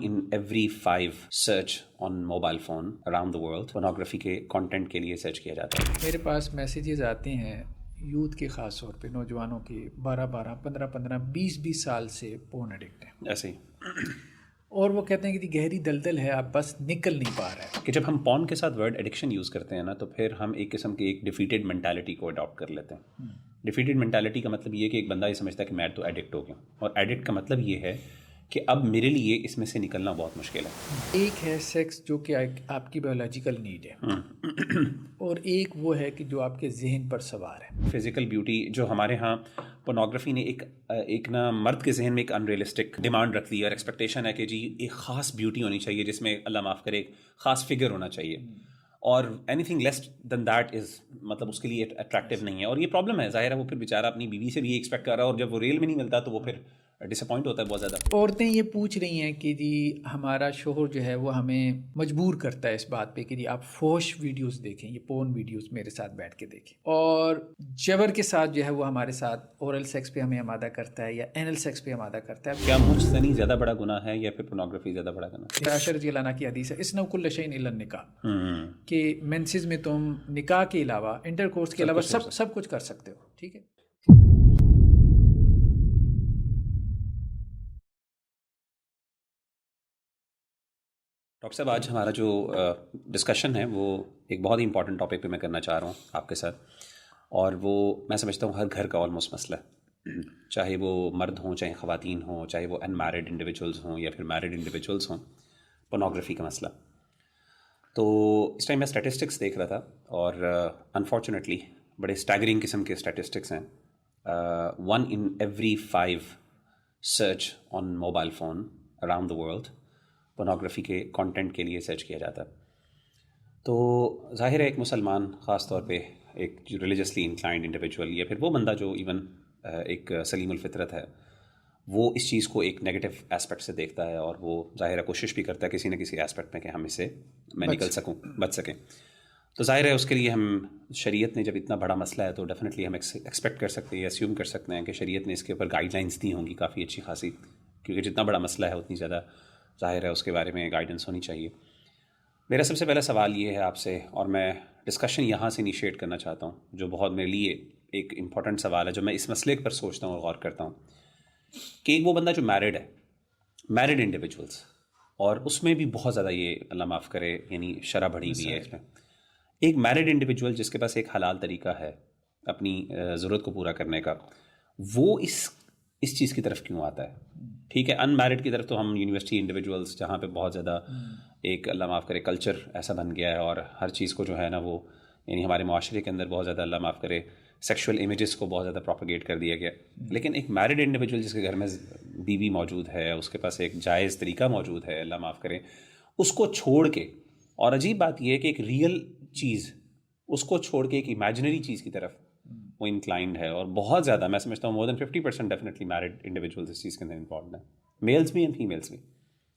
in every 5 search on mobile phone around the world pornography کے content کے لیے search کیا جاتا ہے. میرے پاس میسیجز آتے ہیں یوتھ کے، خاص طور پہ نوجوانوں کے، 12 15 20 سال سے پورن ایڈکٹ ہیں ایسے ہی. اور وہ کہتے ہیں کہ گہری دلدل ہے، آپ بس نکل نہیں پا رہے. کہ جب ہم پورن کے ساتھ ورڈ ایڈکشن یوز کرتے ہیں نا تو پھر ہم ایک قسم کی ایک ڈیفیٹیڈ مینٹالٹی کو اڈاپٹ کر لیتے ہیں. ڈیفیٹیڈ مینٹالٹی کا مطلب یہ کہ ایک بندہ یہ سمجھتا ہے کہ میں تو ایڈکٹ ہو گیا، اور ایڈکٹ کا مطلب یہ ہے کہ اب میرے لیے اس میں سے نکلنا بہت مشکل ہے. ایک ہے سیکس جو کہ آپ کی بایولوجیکل نیڈ ہے، اور ایک وہ ہے کہ جو آپ کے ذہن پر سوار ہے. فزیکل بیوٹی جو ہمارے ہاں پورنوگرافی نے ایک نا مرد کے ذہن میں ایک انریلسٹک ڈیمانڈ رکھ دی اور ایکسپیکٹیشن ہے کہ جی ایک خاص بیوٹی ہونی چاہیے جس میں اللہ معاف کرے ایک خاص فگر ہونا چاہیے، اور anything less than that is مطلب اس کے لیے اٹریکٹیو نہیں ہے. اور یہ پرابلم ہے، ظاہر ہے وہ پھر بیچارہ اپنی بیوی سے بھی یہ ایکسپیکٹ کر رہا ہے، اور جب وہ ریل میں نہیں ملتا تو وہ پھر ڈس اپوائنٹ ہوتا ہے بہت زیادہ. عورتیں یہ پوچھ رہی ہیں کہ جی ہمارا شوہر جو ہے وہ ہمیں مجبور کرتا ہے اس بات پہ کہ جی آپ فوش ویڈیوز دیکھیں، یہ پورن ویڈیوز میرے ساتھ بیٹھ کے دیکھیں، اور جبر کے ساتھ جو ہے وہ ہمارے ساتھ اورل سیکس پہ ہمیں آمادہ کرتا ہے یا اینل سیکس پہ آمادہ کرتا ہے. کیا منہ زنی زیادہ بڑا گناہ ہے یا پھر پورنوگرافی زیادہ بڑا گناہ ہے؟ عائشہ رضی اللہ عنہ کی حدیث ہے اسنوا کل شیء الا النکاح، کہ مینسز میں تم نکاح کے علاوہ، انٹر کورس کے علاوہ سب کچھ کر سکتے ہو. ٹھیک ہے. ڈاکٹر صاحب آج ہمارا جو ڈسکشن ہے وہ ایک بہت ہی امپورٹنٹ ٹاپک پہ میں کرنا چاہ رہا ہوں آپ کے ساتھ، اور وہ میں سمجھتا ہوں ہر گھر کا آلموسٹ مسئلہ ہے، چاہے وہ مرد ہوں، چاہے خواتین ہوں، چاہے وہ ان میرڈ انڈیویجولز ہوں یا پھر میرڈ انڈیویجولز ہوں، پورنوگرافی کا مسئلہ. تو اس ٹائم میں اسٹیٹسٹکس دیکھ رہا تھا، اور انفارچونیٹلی بڑے اسٹیگرنگ قسم کے اسٹیٹسٹکس ہیں. 1 in every 5 search on mobile phone around the world pornography کے کانٹینٹ کے لیے سرچ کیا جاتا ہے. تو ظاہر ہے ایک مسلمان، خاص طور پہ ایک جو ریلیجسلی انکلائنڈ انڈیویجول یا پھر وہ بندہ جو ایون ایک سلیم الفطرت ہے، وہ اس چیز کو ایک نیگیٹو اسپیکٹ سے دیکھتا ہے، اور وہ ظاہر ہے کوشش بھی کرتا ہے کسی نہ کسی اسپیکٹ میں کہ ہم اس سے میں نکل سکوں، بچ سکیں. تو ظاہر ہے اس کے لیے ہم شریعت نے جب اتنا بڑا مسئلہ ہے تو ڈیفینیٹلی ہم ایکسپیکٹ کر سکتے ہیں، اسیوم کر سکتے ہیں کہ شریعت نے اس کے اوپر گائیڈ لائنس دی ہوں گی کافی اچھی خاصی، کیونکہ جتنا بڑا مسئلہ ہے اتنی زیادہ ظاہر ہے اس کے بارے میں گائیڈنس ہونی چاہیے. میرا سب سے پہلا سوال یہ ہے آپ سے، اور میں ڈسکشن یہاں سے انیشیٹ کرنا چاہتا ہوں، جو بہت میرے لیے ایک امپورٹنٹ سوال ہے جو میں اس مسئلے پر سوچتا ہوں اور غور کرتا ہوں، کہ ایک وہ بندہ جو میرڈ ہے، میرڈ انڈیویجولس، اور اس میں بھی بہت زیادہ یہ اللہ معاف کرے یعنی شرح بڑھی ہوئی ہے اس میں. ایک میرڈ انڈیویجول جس کے پاس ایک حلال طریقہ ہے اپنی ضرورت کو پورا کرنے کا، وہ اس چیز کی طرف کیوں آتا ہے؟ ٹھیک ہے، ان میرڈ کی طرف تو ہم یونیورسٹی انڈیویجولس جہاں پہ بہت زیادہ ایک اللہ معاف کرے کلچر ایسا بن گیا ہے، اور ہر چیز کو جو ہے نا وہ یعنی ہمارے معاشرے کے اندر بہت زیادہ اللہ معاف کرے سیکشول امیجز کو بہت زیادہ پروپیگیٹ کر دیا گیا. لیکن ایک میرڈ انڈیویجول جس کے گھر میں بیوی موجود ہے، اس کے پاس ایک جائز طریقہ موجود ہے اللہ معاف کرے، اس کو چھوڑ کے، اور عجیب بات یہ ہے کہ ایک ریئل چیز اس کو چھوڑ کے ایک امیجنری چیز کی طرف وہ انکلائنڈ ہے، اور بہت زیادہ میں سمجھتا ہوں مور دین 50% ڈیفینیٹلی میرڈ انڈیویجولز اس چیز کے اندر امپورٹنٹ ہیں، میلز بھی ہیں فیمیلز بھی.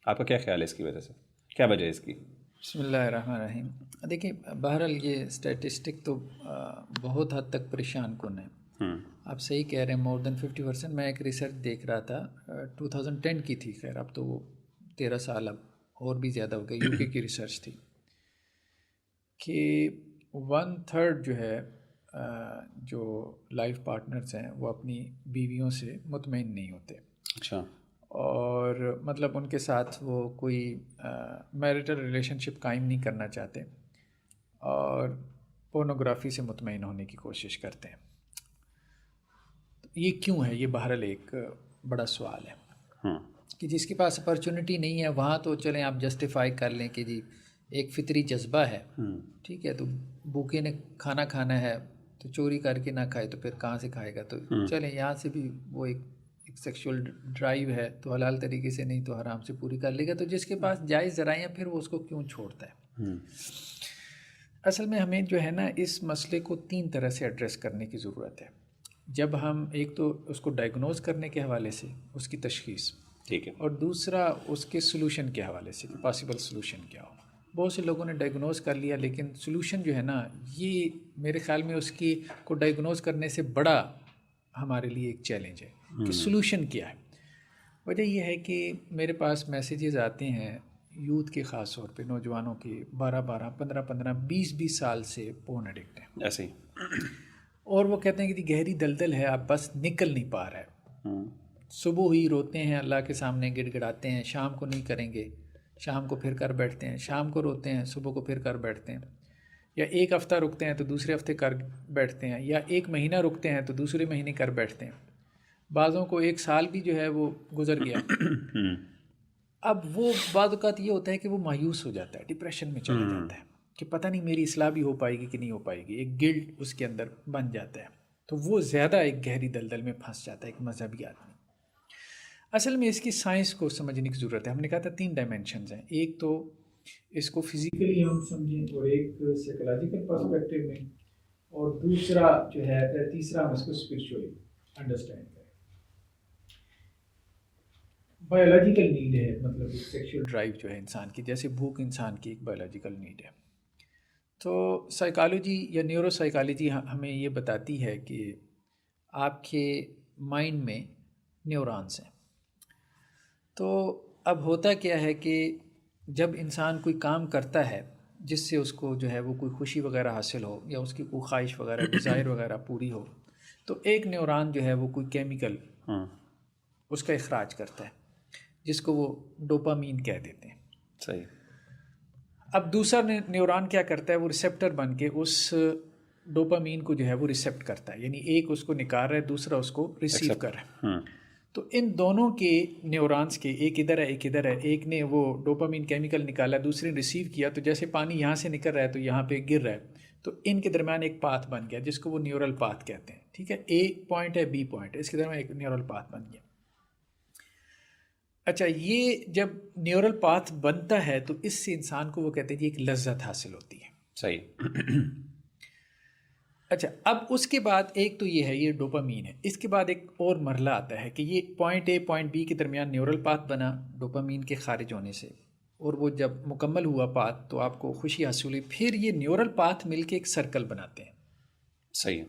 آپ کا کیا خیال ہے اس کی وجہ سے، کیا وجہ ہے اس کی؟ بسم اللہ الرحمن الرحیم. دیکھیں بہرحال یہ اسٹیٹسٹک تو بہت حد تک پریشان کن ہے. آپ صحیح کہہ رہے ہیں، مور دین 50%. میں ایک ریسرچ دیکھ رہا تھا 2010 کی تھی، خیر اب تو وہ 13 سال اب اور بھی زیادہ ہو گئی، UK کی ریسرچ تھی، کہ 1/3 جو ہے جو لائف پارٹنرز ہیں وہ اپنی بیویوں سے مطمئن نہیں ہوتے. اچھا. اور مطلب ان کے ساتھ وہ کوئی میریٹل ریلیشن شپ قائم نہیں کرنا چاہتے، اور پورنوگرافی سے مطمئن ہونے کی کوشش کرتے ہیں. یہ کیوں ہے؟ یہ بہرحال ایک بڑا سوال ہے کہ جس کے پاس اپرچونٹی نہیں ہے وہاں تو چلیں آپ جسٹیفائی کر لیں کہ جی ایک فطری جذبہ ہے، ٹھیک ہے، تو بھوکے نے کھانا کھانا ہے تو چوری کر کے نہ کھائے تو پھر کہاں سے کھائے گا، تو چلیں یہاں سے بھی وہ ایک سیکشول ڈرائیو ہے تو حلال طریقے سے نہیں تو حرام سے پوری کر لے گا. تو جس کے پاس جائز ذرائع ہیں پھر وہ اس کو کیوں چھوڑتا ہے؟ اصل میں ہمیں جو ہے نا اس مسئلے کو 3 طرح سے ایڈریس کرنے کی ضرورت ہے. جب ہم ایک تو اس کو ڈائگنوز کرنے کے حوالے سے اس کی تشخیص، ٹھیک ہے، اور دوسرا اس کے سلوشن کے حوالے سے کہ پاسبل سلوشن کیا ہو. بہت سے لوگوں نے ڈائگنوز کر لیا لیکن سلوشن جو ہے نا، یہ میرے خیال میں اس کی کو ڈائگنوز کرنے سے بڑا ہمارے لیے ایک چیلنج ہے کہ سلوشن کیا ہے. وجہ یہ ہے کہ میرے پاس میسیجز آتے ہیں یوتھ کے، خاص طور پہ نوجوانوں کے، 12 15 20 سال سے پورن ایڈکٹ ہیں ایسے ہی، اور وہ کہتے ہیں کہ جی گہری دلدل ہے، آپ بس نکل نہیں پا رہے. صبح ہی روتے ہیں اللہ کے سامنے، گڑ گڑاتے ہیں، شام کو نہیں کریں گے، شام کو پھر کر بیٹھتے ہیں، شام کو روتے ہیں، صبح کو پھر کر بیٹھتے ہیں، یا ایک ہفتہ رکتے ہیں تو دوسرے ہفتے کر بیٹھتے ہیں، یا ایک مہینہ رکتے ہیں تو دوسرے مہینے کر بیٹھتے ہیں. بعضوں کو 1 سال بھی جو ہے وہ گزر گیا. اب وہ بعض اوقات یہ ہوتا ہے کہ وہ مایوس ہو جاتا ہے، ڈپریشن میں چلا جاتا ہے کہ پتہ نہیں میری اصلاح بھی ہو پائے گی کہ نہیں ہو پائے گی. ایک گلٹ اس کے اندر بن جاتا ہے، تو وہ زیادہ ایک گہری دلدل میں پھنس جاتا ہے ایک مذہبی آدمی. اصل میں اس کی سائنس کو سمجھنے کی ضرورت ہے. ہم نے کہا تھا 3 ڈائمینشنز ہیں، ایک تو اس کو فزیکلی ہم سمجھیں، اور ایک سائیکولوجیکل پرسپیکٹیو میں، اور دوسرا جو ہے تیسرا ہم اس کو اسپرچولی انڈرسٹینڈ کریں. بایولوجیکل نیڈ ہے، مطلب سیکشل ڈرائیو جو ہے انسان کی، جیسے بھوک انسان کی ایک بایولوجیکل نیڈ ہے. تو سائیکالوجی یا نیورو سائیکالوجی ہمیں یہ بتاتی ہے کہ آپ کے مائنڈ میں نیورونز ہیں. تو اب ہوتا کیا ہے کہ جب انسان کوئی کام کرتا ہے جس سے اس کو جو ہے وہ کوئی خوشی وغیرہ حاصل ہو، یا اس کی کوئی خواہش وغیرہ ڈیزائر وغیرہ پوری ہو، تو ایک نیورون جو ہے وہ کوئی کیمیکل اس کا اخراج کرتا ہے جس کو وہ ڈوپامین کہہ دیتے ہیں. صحیح. اب دوسرا نیورون کیا کرتا ہے، وہ ریسیپٹر بن کے اس ڈوپامین کو جو ہے وہ ریسیپٹ کرتا ہے، یعنی ایک اس کو نکال رہا ہے، دوسرا اس کو ریسیو کر رہا ہے. تو ان دونوں کے نیورونز کے، ایک ادھر ہے ایک ادھر ہے، ایک نے وہ ڈوپامین کیمیکل نکالا، دوسرے نے ریسیو کیا، تو جیسے پانی یہاں سے نکل رہا ہے تو یہاں پہ گر رہا ہے، تو ان کے درمیان ایک پاتھ بن گیا جس کو وہ نیورل پاتھ کہتے ہیں. ٹھیک ہے، اے پوائنٹ ہے، بی پوائنٹ ہے، اس کے درمیان ایک نیورل پاتھ بن گیا. اچھا، یہ جب نیورل پاتھ بنتا ہے تو اس سے انسان کو وہ کہتے ہیں ایک لذت حاصل ہوتی ہے. صحیح. اچھا، اب اس کے بعد ایک تو یہ ہے، یہ ڈوپامین ہے. اس کے بعد ایک اور مرحلہ آتا ہے کہ یہ پوائنٹ اے پوائنٹ بی کے درمیان نیورل پاتھ بنا ڈوپامین کے خارج ہونے سے، اور وہ جب مکمل ہوا پاتھ تو آپ کو خوشی حاصل ہوئی. پھر یہ نیورل پاتھ مل کے ایک سرکل بناتے ہیں. صحیح.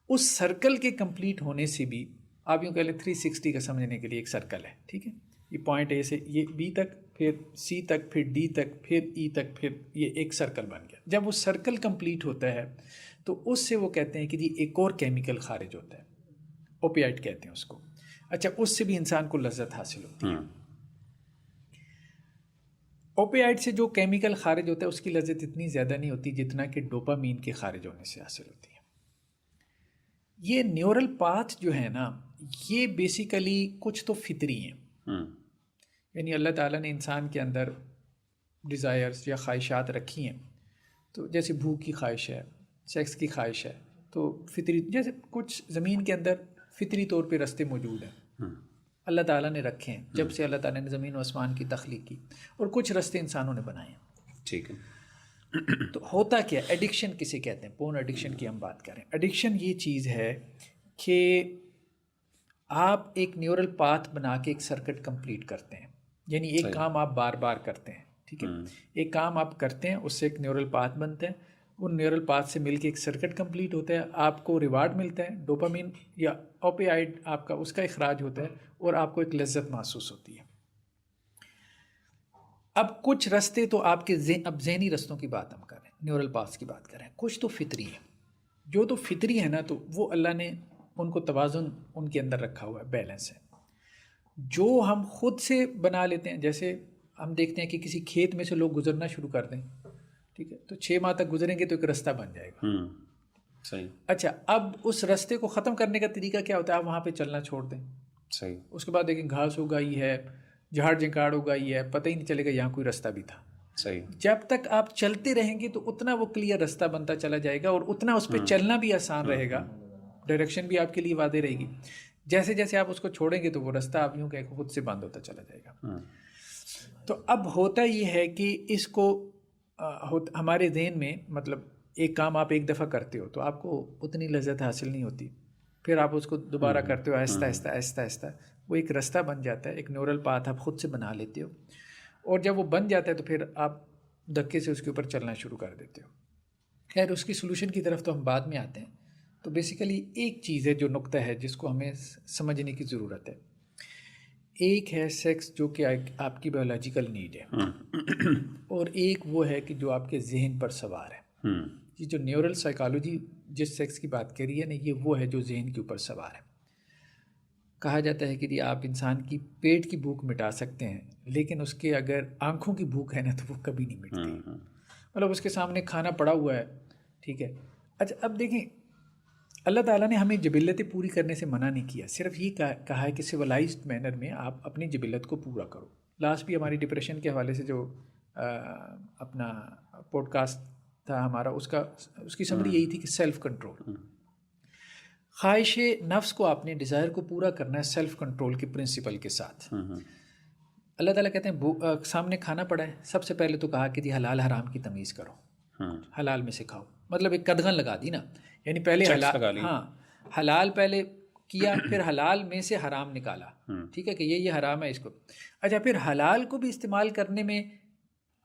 اس سرکل کے کمپلیٹ ہونے سے بھی آپ یوں کہہ لیں 360 کا سمجھنے کے لیے ایک سرکل ہے. ٹھیک ہے، یہ پوائنٹ اے سے یہ بی تک، پھر سی تک، پھر ڈی تک، پھر ای تک، پھر یہ ایک سرکل بن گیا. جب وہ سرکل کمپلیٹ ہوتا ہے تو اس سے وہ کہتے ہیں کہ جی ایک اور کیمیکل خارج ہوتا ہے، اوپیائڈ کہتے ہیں اس کو. اچھا، اس سے بھی انسان کو لذت حاصل ہوتی ہے. اوپیائڈ سے جو کیمیکل خارج ہوتا ہے اس کی لذت اتنی زیادہ نہیں ہوتی جتنا کہ ڈوپامین کے خارج ہونے سے حاصل ہوتی ہے. یہ نیورل پاتھ جو ہے نا، یہ بیسیکلی کچھ تو فطری ہیں. یعنی اللہ تعالیٰ نے انسان کے اندر ڈیزائرز یا خواہشات رکھی ہیں. تو جیسے بھوک کی خواہش ہے، سیکس کی خواہش ہے، تو فطری، جیسے کچھ زمین کے اندر فطری طور پہ رستے موجود ہیں، اللہ تعالیٰ نے رکھے ہیں جب سے اللہ تعالیٰ نے زمین و آسمان کی تخلیق کی، اور کچھ رستے انسانوں نے بنائے ہیں. ٹھیک ہے. تو ہوتا کیا، ایڈکشن کسے کہتے ہیں؟ پورن ایڈکشن کی ہم بات کریں. ایڈکشن یہ چیز ہے کہ آپ ایک نیورل پاتھ بنا کے ایک سرکٹ کمپلیٹ کرتے ہیں، یعنی ایک کام آپ بار بار کرتے ہیں. ٹھیک ہے، ایک کام آپ کرتے ہیں، اس سے ایک نیورل پاتھ بنتا ہے، ان نیورل پاتھ سے مل کے ایک سرکٹ کمپلیٹ ہوتا ہے، آپ کو ریوارڈ ملتا ہے، ڈوپامین یا اوپیائڈ آپ کا اس کا اخراج ہوتا ہے، اور آپ کو ایک لذت محسوس ہوتی ہے. اب کچھ رستے تو آپ کے اب ذہنی رستوں کی بات ہم کریں، نیورل پاتھ کی بات کریں، کچھ تو فطری ہے. جو تو فطری ہے نا، تو وہ اللہ نے ان کو توازن ان کے اندر رکھا ہوا ہے، بیلنس ہے. جو ہم خود سے بنا لیتے ہیں، جیسے ہم دیکھتے ہیں کہ کسی کھیت میں سے لوگ گزرنا شروع کر دیں، ٹھیک ہے، تو 6 ماہ تک گزریں گے تو ایک رستہ بن جائے گا. صحیح. اچھا، اب اس رستے کو ختم کرنے کا طریقہ کیا ہوتا ہے؟ آپ وہاں پہ چلنا چھوڑ دیں. صحیح. اس کے بعد دیکھیں گھاس اگائی ہے، جھاڑ جھنکاڑ اگائی ہے، پتہ ہی نہیں چلے گا یہاں کوئی رستہ بھی تھا. صحیح. جب تک آپ چلتے رہیں گے تو اتنا وہ کلیئر رستہ بنتا چلا جائے گا، اور اتنا اس پہ چلنا بھی آسان رہے گا، ڈائریکشن بھی آپ کے لیے واضح رہے گی. جیسے جیسے آپ اس کو چھوڑیں گے تو وہ رستہ آپ یوں کہ خود سے بند ہوتا چلا جائے گا. تو اب ہوتا یہ ہے کہ اس کو ہمارے ذہن میں، مطلب ایک کام آپ ایک دفعہ کرتے ہو تو آپ کو اتنی لذت حاصل نہیں ہوتی، پھر آپ اس کو دوبارہ کرتے ہو، آہستہ آہستہ آہستہ آہستہ وہ ایک رستہ بن جاتا ہے، ایک نیورل پاتھ آپ خود سے بنا لیتے ہو، اور جب وہ بن جاتا ہے تو پھر آپ دھکے سے اس کے اوپر چلنا شروع کر دیتے ہو. خیر، اس کی سلوشن کی طرف تو ہم بعد میں آتے ہیں. تو بیسیکلی ایک چیز ہے جو نقطہ ہے جس کو ہمیں سمجھنے کی ضرورت ہے. ایک ہے سیکس جو کہ آپ کی بایولوجیکل نیڈ ہے، اور ایک وہ ہے کہ جو آپ کے ذہن پر سوار ہے. یہ جو نیورل سائیکالوجی جس سیکس کی بات کری ہے نا، یہ وہ ہے جو ذہن کے اوپر سوار ہے. کہا جاتا ہے کہ جی آپ انسان کی پیٹ کی بھوک مٹا سکتے ہیں، لیکن اس کے اگر آنکھوں کی بھوک ہے نا تو وہ کبھی نہیں مٹتی. مطلب اس کے سامنے کھانا پڑا ہوا ہے، ٹھیک ہے. اچھا اب دیکھیں، اللہ تعالیٰ نے ہمیں جبلتیں پوری کرنے سے منع نہیں کیا، صرف یہ کہا ہے کہ سویلائزڈ مینر میں آپ اپنی جبلت کو پورا کرو. لاسٹ بھی ہماری ڈپریشن کے حوالے سے جو اپنا پوڈ کاسٹ تھا ہمارا، اس کی سمری یہی تھی کہ سیلف کنٹرول. خواہش نفس کو، آپ نے ڈیزائر کو پورا کرنا ہے سیلف کنٹرول کے پرنسپل کے ساتھ. اللہ تعالیٰ کہتے ہیں سامنے کھانا پڑا ہے، سب سے پہلے تو کہا کہ جی حلال حرام کی تمیز کرو، حلال میں سے کھاؤ. مطلب ایک قدغن لگا دی نا، یعنی پہلے حلال پہلے کیا، پھر حلال میں سے حرام نکالا، ٹھیک ہے کہ یہ حرام ہے اس کو. اچھا پھر حلال کو بھی استعمال کرنے میں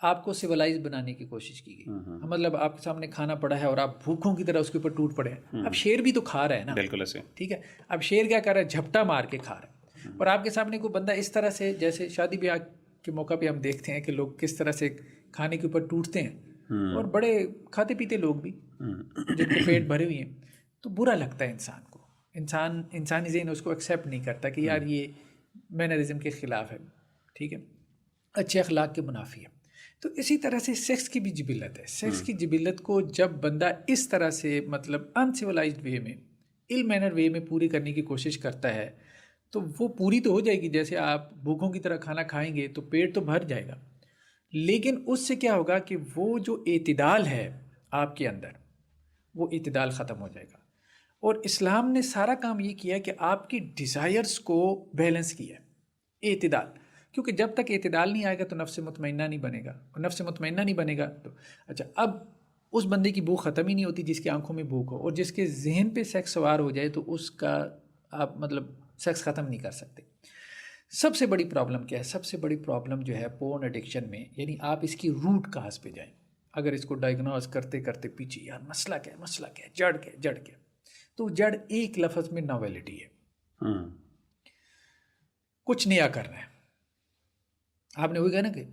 آپ کو سویلائز بنانے کی کوشش کی گئی. مطلب آپ کے سامنے کھانا پڑا ہے اور آپ بھوکوں کی طرح اس کے اوپر ٹوٹ پڑے ہیں. اب شیر بھی تو کھا رہا ہے نا، بالکل ایسے، ٹھیک ہے. اب شیر کیا کر رہا ہے؟ جھپٹا مار کے کھا رہا ہے. اور آپ کے سامنے کوئی بندہ اس طرح سے، جیسے شادی بیاہ کے موقع پہ ہم دیکھتے ہیں کہ لوگ کس طرح سے کھانے کے اوپر ٹوٹتے ہیں، اور بڑے کھاتے پیتے لوگ بھی جن کے پیٹ بھرے ہوئے ہیں، تو برا لگتا ہے انسان کو. انسانی ذہن اس کو ایکسیپٹ نہیں کرتا کہ یار یہ مینرزم کے خلاف ہے، ٹھیک ہے، اچھے اخلاق کے منافی ہے. تو اسی طرح سے سیکس کی بھی جبلت ہے. سیکس کی جبلت کو جب بندہ اس طرح سے مطلب انسیولائزڈ وے میں، ال مینر وے میں پوری کرنے کی کوشش کرتا ہے، تو وہ پوری تو ہو جائے گی. جیسے آپ بھوکوں کی طرح کھانا کھائیں گے تو پیٹ تو بھر جائے گا، لیکن اس سے کیا ہوگا کہ وہ جو اعتدال ہے آپ کے اندر، وہ اعتدال ختم ہو جائے گا. اور اسلام نے سارا کام یہ کیا کہ آپ کی ڈیزائرز کو بیلنس کیا ہے، اعتدال. کیونکہ جب تک اعتدال نہیں آئے گا تو نفس مطمئنہ نہیں بنے گا، اور نفس مطمئنہ نہیں بنے گا تو اچھا اب اس بندے کی بھوک ختم ہی نہیں ہوتی جس کی آنکھوں میں بھوک ہو. اور جس کے ذہن پہ سیکس سوار ہو جائے تو اس کا آپ مطلب سیکس ختم نہیں کر سکتے. سب سے بڑی پرابلم کیا ہے؟ سب سے بڑی پرابلم جو ہے پورن ایڈکشن میں، یعنی آپ اس کی روٹ کاز پہ جائیں. اگر اس کو ڈائگنوز کرتے کرتے پیچھے یار مسئلہ کیا ہے، جڑ کیا، تو جڑ ایک لفظ میں ناویلٹی ہے. کچھ نیا کرنا ہے. آپ نے وہی کہا نا کہ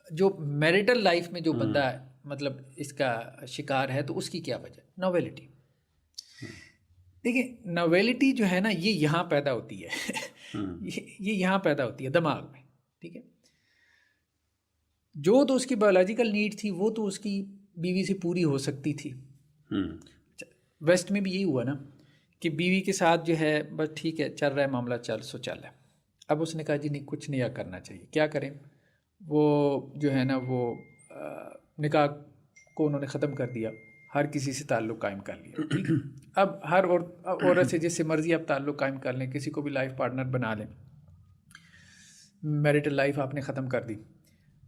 جو میریٹل لائف میں جو بندہ مطلب اس کا شکار ہے تو اس کی کیا وجہ؟ ناویلٹی. دیکھیں ناویلٹی جو ہے نا یہ یہاں پیدا ہوتی ہے یہ یہاں پیدا ہوتی ہے دماغ میں، ٹھیک ہے. جو تو اس کی بایولوجیکل نیڈ تھی وہ تو اس کی بیوی سے پوری ہو سکتی تھی. ویسٹ میں بھی یہی ہوا نا کہ بیوی کے ساتھ جو ہے بس ٹھیک ہے چل رہا ہے معاملہ، چل رہا ہے. اب اس نے کہا جی نہیں کچھ نیا کرنا چاہیے. کیا کریں؟ وہ جو ہے نا وہ نکاح کو انہوں نے ختم کر دیا، ہر کسی سے تعلق قائم کر لیا. ٹھیک ہے، اب ہر عورت سے جس سے مرضی آپ تعلق قائم کر لیں، کسی کو بھی لائف پارٹنر بنا لیں، میریٹل لائف آپ نے ختم کر دی.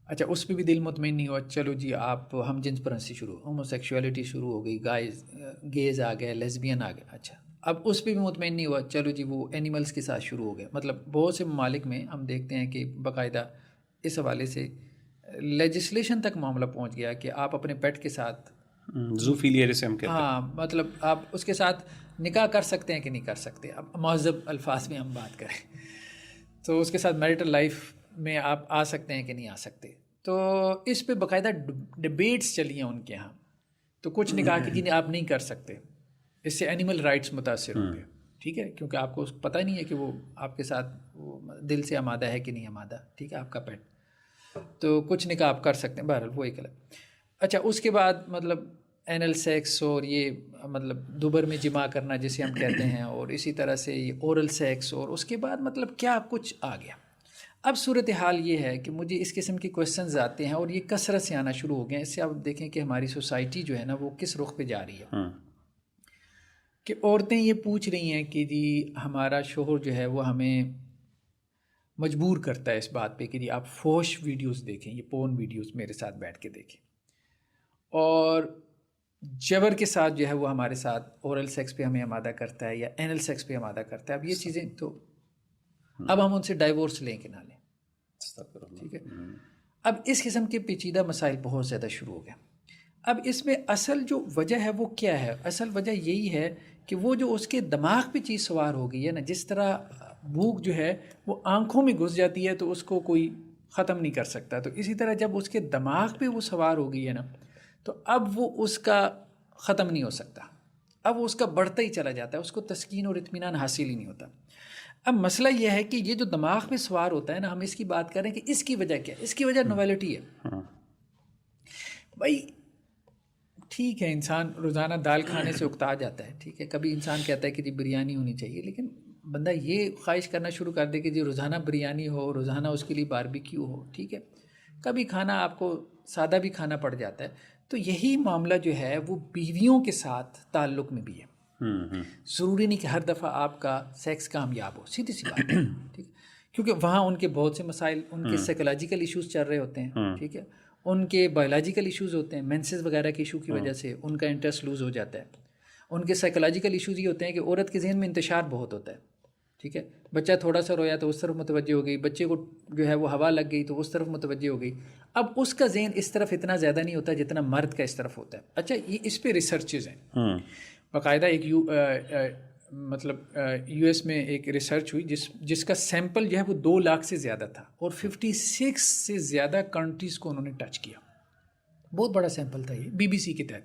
اچھا اس پہ بھی دل مطمئن نہیں ہوا، چلو جی آپ ہم جنس پرستی شروع، ہومو سیکشولیٹی شروع ہو گئی، گیز آ گئے، لیسبین آ گئے. اچھا اب اس پہ بھی مطمئن نہیں ہوا، چلو جی وہ اینیملز کے ساتھ شروع ہو گئے. مطلب بہت سے ممالک میں ہم دیکھتے ہیں کہ باقاعدہ اس حوالے سے لیجسلیشن تک معاملہ پہنچ گیا کہ آپ اپنے پیٹ کے ساتھ زوفیلیا جیسے ہم کہتے ہیں، ہاں مطلب آپ اس کے ساتھ نکاح کر سکتے ہیں کہ نہیں کر سکتے. اب مہذب الفاظ میں ہم بات کریں تو اس کے ساتھ میریٹل لائف میں آپ آ سکتے ہیں کہ نہیں آ سکتے. تو اس پہ باقاعدہ ڈبیٹس چلی ہیں ان کے ہاں. تو کچھ نکاح کی جنہیں آپ نہیں کر سکتے، اس سے اینیمل رائٹس متاثر ہوں گے، ٹھیک ہے، کیونکہ آپ کو پتہ نہیں ہے کہ وہ آپ کے ساتھ وہ دل سے آمادہ ہے کہ نہیں آمادہ، ٹھیک ہے، آپ کا پیٹ. تو کچھ نکاح آپ کر سکتے ہیں، بہرحال وہ ایک الگ. اچھا اس کے بعد مطلب اینل سیکس اور یہ مطلب دوبر میں جمع کرنا جسے ہم کہتے ہیں، اور اسی طرح سے یہ اورل سیکس، اور اس کے بعد مطلب کیا کچھ آ گیا. اب صورتحال یہ ہے کہ مجھے اس قسم کے کویسچنز آتے ہیں اور یہ کثرت سے آنا شروع ہو گئے ہیں. اس سے آپ دیکھیں کہ ہماری سوسائٹی جو ہے نا وہ کس رخ پہ جا رہی ہے، کہ عورتیں یہ پوچھ رہی ہیں کہ جی ہمارا شوہر جو ہے وہ ہمیں مجبور کرتا ہے اس بات پہ کہ جی آپ فوش ویڈیوز دیکھیں، یہ پورن ویڈیوز میرے ساتھ بیٹھ کے دیکھیں، اور جبر کے ساتھ جو ہے وہ ہمارے ساتھ اورل سیکس پہ ہمیں آمادہ کرتا ہے یا اینل سیکس پہ آمادہ کرتا ہے. اب یہ چیزیں تو اب ہم ان سے ڈائیورس لیں کہ نہ لیں، ٹھیک ہے. اب اس قسم کے پیچیدہ مسائل بہت زیادہ شروع ہو گئے. اب اس میں اصل جو وجہ ہے وہ کیا ہے؟ اصل وجہ یہی ہے کہ وہ جو اس کے دماغ پہ چیز سوار ہو گئی ہے نا، جس طرح بھوک جو ہے وہ آنکھوں میں گھس جاتی ہے تو اس کو کوئی ختم نہیں کر سکتا. تو اسی طرح جب اس کے دماغ پہ وہ سوار ہو گئی ہے نا تو اب وہ اس کا ختم نہیں ہو سکتا, اب وہ اس کا بڑھتا ہی چلا جاتا ہے, اس کو تسکین اور اطمینان حاصل ہی نہیں ہوتا. اب مسئلہ یہ ہے کہ یہ جو دماغ پہ سوار ہوتا ہے نا, ہم اس کی بات کریں کہ اس کی وجہ کیا ہے. اس کی وجہ نویلٹی ہے. بھائی ٹھیک ہے انسان روزانہ دال کھانے سے اکتا جاتا ہے, ٹھیک ہے, کبھی انسان کہتا ہے کہ جی بریانی ہونی چاہیے, لیکن بندہ یہ خواہش کرنا شروع کر دے کہ جی روزانہ بریانی ہو, روزانہ اس کے لیے باربیکیو ہو, ٹھیک ہے, کبھی کھانا آپ کو سادہ بھی کھانا پڑ جاتا ہے. تو یہی معاملہ جو ہے وہ بیویوں کے ساتھ تعلق میں بھی ہے. ضروری نہیں کہ ہر دفعہ آپ کا سیکس کامیاب ہو, سیدھی سی بات ہے, ٹھیک ہے, کیونکہ وہاں ان کے بہت سے مسائل, ان کے سائیکولوجیکل ایشوز چل رہے ہوتے ہیں, ٹھیک ہے, ان کے بایولوجیکل ایشوز ہوتے ہیں, مینسز وغیرہ کے ایشو کی وجہ سے ان کا انٹرسٹ لوز ہو جاتا ہے. ان کے سائیکولوجیکل ایشوز یہ ہوتے ہیں کہ عورت کے ذہن میں انتشار بہت ہوتا ہے, ٹھیک ہے, بچہ تھوڑا سا رویا تو اس طرف متوجہ ہو گئی, بچے کو جو ہے وہ ہوا لگ گئی تو اس طرف متوجہ ہو گئی. اب اس کا ذہن اس طرف اتنا زیادہ نہیں ہوتا جتنا مرد کا اس طرف ہوتا ہے. اچھا یہ اس پہ ریسرچز ہیں, باقاعدہ ایک یو ایس میں ایک ریسرچ ہوئی جس کا سیمپل جو ہے وہ 2 لاکھ سے زیادہ تھا اور 56 سے زیادہ کنٹریز کو انہوں نے ٹچ کیا. بہت بڑا سیمپل تھا یہ, بی بی سی کے تحت.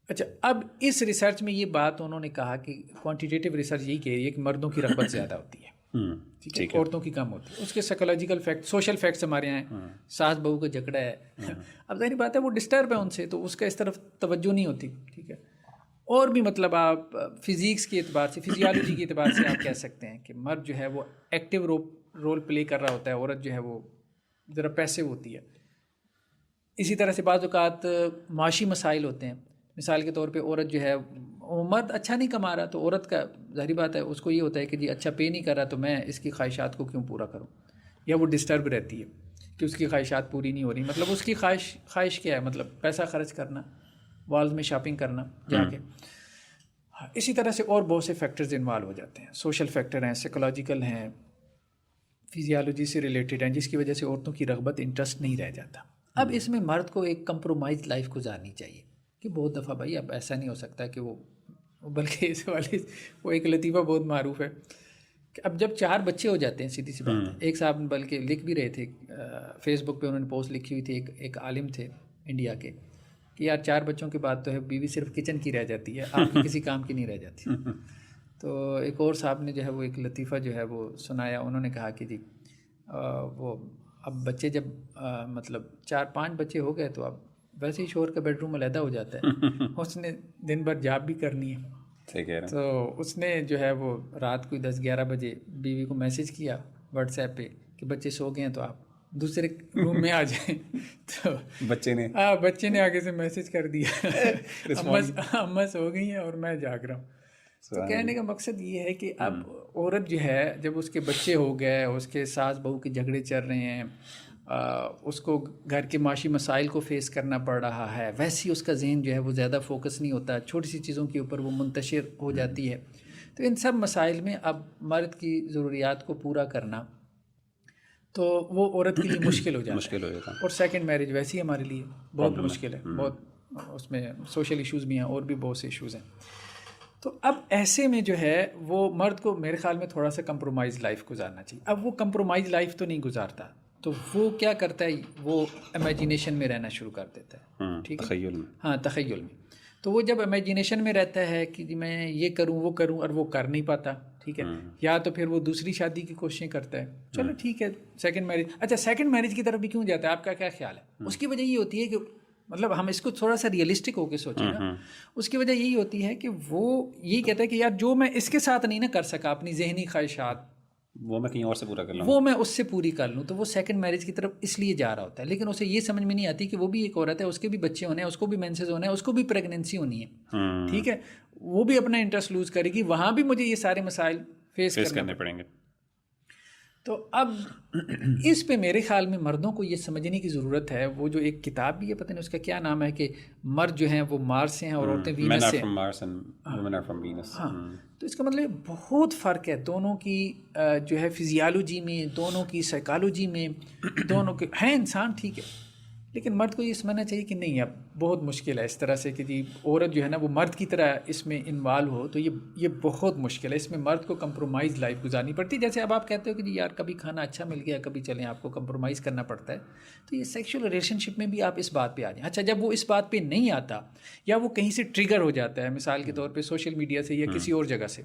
اچھا اب اس ریسرچ میں یہ بات انہوں نے کہا کہ کوانٹیٹیو ریسرچ یہی کہہ رہی ہے کہ مردوں کی رغبت زیادہ ہوتی ہے, ٹھیک ہے, عورتوں کی کم ہوتی ہے. اس کے سائیکولوجیکل فیکٹ, سوشل فیکٹس ہمارے یہاں ہیں, ساس بہو کا جھگڑا ہے, اب ظاہری بات ہے وہ ڈسٹرب ہے ان سے, تو اس کا اس طرف توجہ نہیں ہوتی, ٹھیک ہے. اور بھی مطلب آپ فزیکس کے اعتبار سے, فزیالوجی کے اعتبار سے آپ کہہ سکتے ہیں کہ مرد جو ہے وہ ایکٹیو رول پلے کر رہا ہوتا ہے, عورت جو ہے وہ ذرا پیسو ہوتی ہے. اسی طرح سے بعض اوقات معاشی مسائل ہوتے ہیں, مثال کے طور پہ عورت جو ہے, مرد اچھا نہیں کما رہا تو عورت کا ظاہری بات ہے اس کو یہ ہوتا ہے کہ جی اچھا پے نہیں کر رہا تو میں اس کی خواہشات کو کیوں پورا کروں, یا وہ ڈسٹرب رہتی ہے کہ اس کی خواہشات پوری نہیں ہو رہی. مطلب اس کی خواہش کیا ہے, مطلب پیسہ خرچ کرنا, والز میں شاپنگ کرنا جا کے. اسی طرح سے اور بہت سے فیکٹرز انوالو ہو جاتے ہیں, سوشل فیکٹر ہیں, سائیکولوجیکل ہیں, فزیالوجی سے ریلیٹڈ ہیں, جس کی وجہ سے عورتوں کی رغبت, انٹرسٹ نہیں رہ جاتا. اب اس میں مرد کو ایک کمپرومائز لائف گزارنی چاہیے کہ بہت دفعہ بھائی اب ایسا نہیں ہو سکتا کہ وہ, بلکہ اس والے وہ ایک لطیفہ بہت معروف ہے کہ اب جب 4 بچے ہو جاتے ہیں, سیدھی سی بات ہے, ایک صاحب بلکہ لکھ بھی رہے تھے فیس بک پہ, انہوں نے پوسٹ لکھی ہوئی تھی, ایک عالم تھے انڈیا کے, کہ یار 4 بچوں کے بعد تو ہے بیوی صرف کچن کی رہ جاتی ہے, آپ کی کسی کام کی نہیں رہ جاتی. تو ایک اور صاحب نے جو ہے وہ ایک لطیفہ جو ہے وہ سنایا, انہوں نے کہا کہ جی وہ اب بچے جب مطلب 4-5 بچے ہو گئے تو اب ویسے ہی شوہر کا بیڈ روم علیحدہ ہو جاتا ہے, اس نے دن بھر جاب بھی کرنی ہے, تو اس نے جو ہے وہ رات کو 10-11 بجے بیوی کو میسج کیا واٹس ایپ پہ کہ بچے سو گئے ہیں تو آپ دوسرے روم میں آ جائیں. تو بچے نے آگے سے میسج کر دیا اماں سو گئی ہیں اور میں جاگ رہا ہوں. تو کہنے کا مقصد یہ ہے کہ اب عورت جو ہے جب اس کے بچے ہو گئے, اس کے ساس بہو کے جھگڑے چل رہے ہیں, اس کو گھر کے معاشی مسائل کو فیس کرنا پڑ رہا ہے, ویسے ہی اس کا ذہن جو ہے وہ زیادہ فوکس نہیں ہوتا, چھوٹی سی چیزوں کے اوپر وہ منتشر ہو جاتی ہے. تو ان سب مسائل میں اب مرد کی ضروریات کو پورا کرنا تو وہ عورت کے لیے مشکل ہو جاتا ہے. اور سیکنڈ میرج ویسے ہی ہمارے لیے بہت مشکل ہے, بہت اس میں سوشل ایشوز بھی ہیں اور بھی بہت سے ایشوز ہیں. تو اب ایسے میں جو ہے وہ مرد کو میرے خیال میں تھوڑا سا کمپرومائز لائف گزارنا چاہیے. اب وہ کمپرومائز لائف تو نہیں گزارتا, تو وہ کیا کرتا ہے, وہ امیجینیشن میں رہنا شروع کر دیتا ہے, ٹھیک ہے, تخیل میں. ہاں تخیل میں. تو وہ جب امیجینیشن میں رہتا ہے کہ جی میں یہ کروں وہ کروں اور وہ کر نہیں پاتا, ٹھیک ہے, یا تو پھر وہ دوسری شادی کی کوششیں کرتا ہے. چلو ٹھیک ہے, سیکنڈ میرج. اچھا سیکنڈ میرج کی طرف بھی کیوں جاتا ہے, آپ کا کیا خیال ہے؟ اس کی وجہ یہ ہوتی ہے کہ مطلب ہم اس کو تھوڑا سا ریئلسٹک ہو کے سوچیں نا, اس کی وجہ یہی ہوتی ہے کہ وہ یہی کہتا ہے کہ یار جو میں اس کے ساتھ نہیں نہ کر سکا اپنی ذہنی خواہشات, وہ میں کہیں اور سے پورا کر لوں, وہ میں اس سے پوری کر لوں. تو وہ سیکنڈ میرج کی طرف اس لیے جا رہا ہوتا ہے, لیکن اسے یہ سمجھ میں نہیں آتی کہ وہ بھی ایک عورت ہے, اس کے بھی بچے ہونے ہیں, اس کو بھی مینسز ہونے ہیں, اس کو بھی پریگنینسی ہونی ہے, ٹھیک ہے, وہ بھی اپنا انٹرسٹ لوز کرے گی, وہاں بھی مجھے یہ سارے مسائل فیس کرنے پڑیں گے. تو اب اس پہ میرے خیال میں مردوں کو یہ سمجھنے کی ضرورت ہے. وہ جو ایک کتاب بھی ہے, پتہ نہیں اس کا کیا نام ہے, کہ مرد جو ہیں وہ مارس سے ہیں اور عورتیں وینس سے ہیں. ہاں, تو اس کا مطلب بہت فرق ہے دونوں کی جو ہے فزیالوجی میں, دونوں کی سائیکالوجی میں, دونوں کے ہیں انسان ٹھیک ہے, لیکن مرد کو یہ سمجھنا چاہیے کہ نہیں، اب بہت مشکل ہے اس طرح سے کہ جی عورت جو ہے نا وہ مرد کی طرح اس میں انوالو ہو، تو یہ بہت مشکل ہے، اس میں مرد کو کمپرومائز لائف گزارنی پڑتی ہے. جیسے اب آپ کہتے ہو کہ جی یار کبھی کھانا اچھا مل گیا، کبھی چلیں آپ کو کمپرومائز کرنا پڑتا ہے، تو یہ سیکشول ریلیشن شپ میں بھی آپ اس بات پہ آ جائیں. اچھا جب وہ اس بات پہ نہیں آتا یا وہ کہیں سے ٹریگر ہو جاتا ہے، مثال کے طور پہ سوشل میڈیا سے یا کسی اور جگہ سے،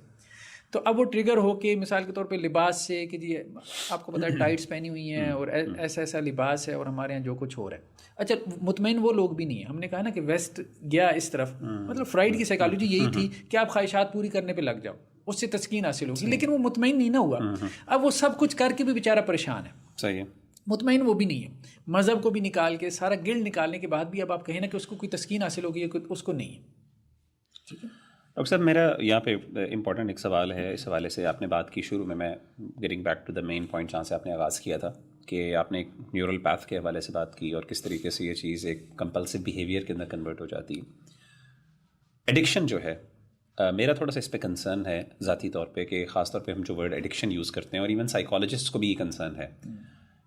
تو اب وہ ٹریگر ہو کے مثال کے طور پہ لباس سے کہ جی آپ کو پتہ ہے ٹائٹس پہنی ہوئی ہیں اور ایسا ایسا لباس ہے اور ہمارے یہاں جو کچھ ہو رہا ہے. اچھا مطمئن وہ لوگ بھی نہیں ہیں. ہم نے کہا نا کہ ویسٹ گیا اس طرف، مطلب فرائڈ کی سائیکالوجی یہی تھی کہ آپ خواہشات پوری کرنے پہ لگ جاؤ، اس سے تسکین حاصل ہوگی، لیکن وہ مطمئن نہیں نہ ہوا. اب وہ سب کچھ کر کے بھی بیچارہ پریشان ہے. صحیح ہے. مطمئن وہ بھی نہیں ہے. مذہب کو بھی نکال کے سارا گلڈ نکالنے کے بعد بھی اب آپ کہیں نا کہ اس کو کوئی تسکین حاصل ہوگی، اس کو نہیں ہے. ٹھیک ہے ڈاکٹر صاحب، میرا یہاں پہ امپورٹنٹ ایک سوال ہے. اس حوالے سے آپ نے بات کی شروع میں getting back to the main point جہاں سے آپ نے آغاز کیا تھا، کہ آپ نے ایک نیورل پیتھ کے حوالے سے بات کی اور کس طریقے سے یہ چیز ایک کمپلسو بیہیویئر کے اندر کنورٹ ہو جاتی ہے. ایڈکشن جو ہے، میرا تھوڑا سا اس پہ کنسرن ہے ذاتی طور پہ، کہ خاص طور پہ ہم جو ورڈ ایڈکشن یوز کرتے ہیں، اور ایون سائیکالوجسٹ کو بھی یہ کنسرن ہے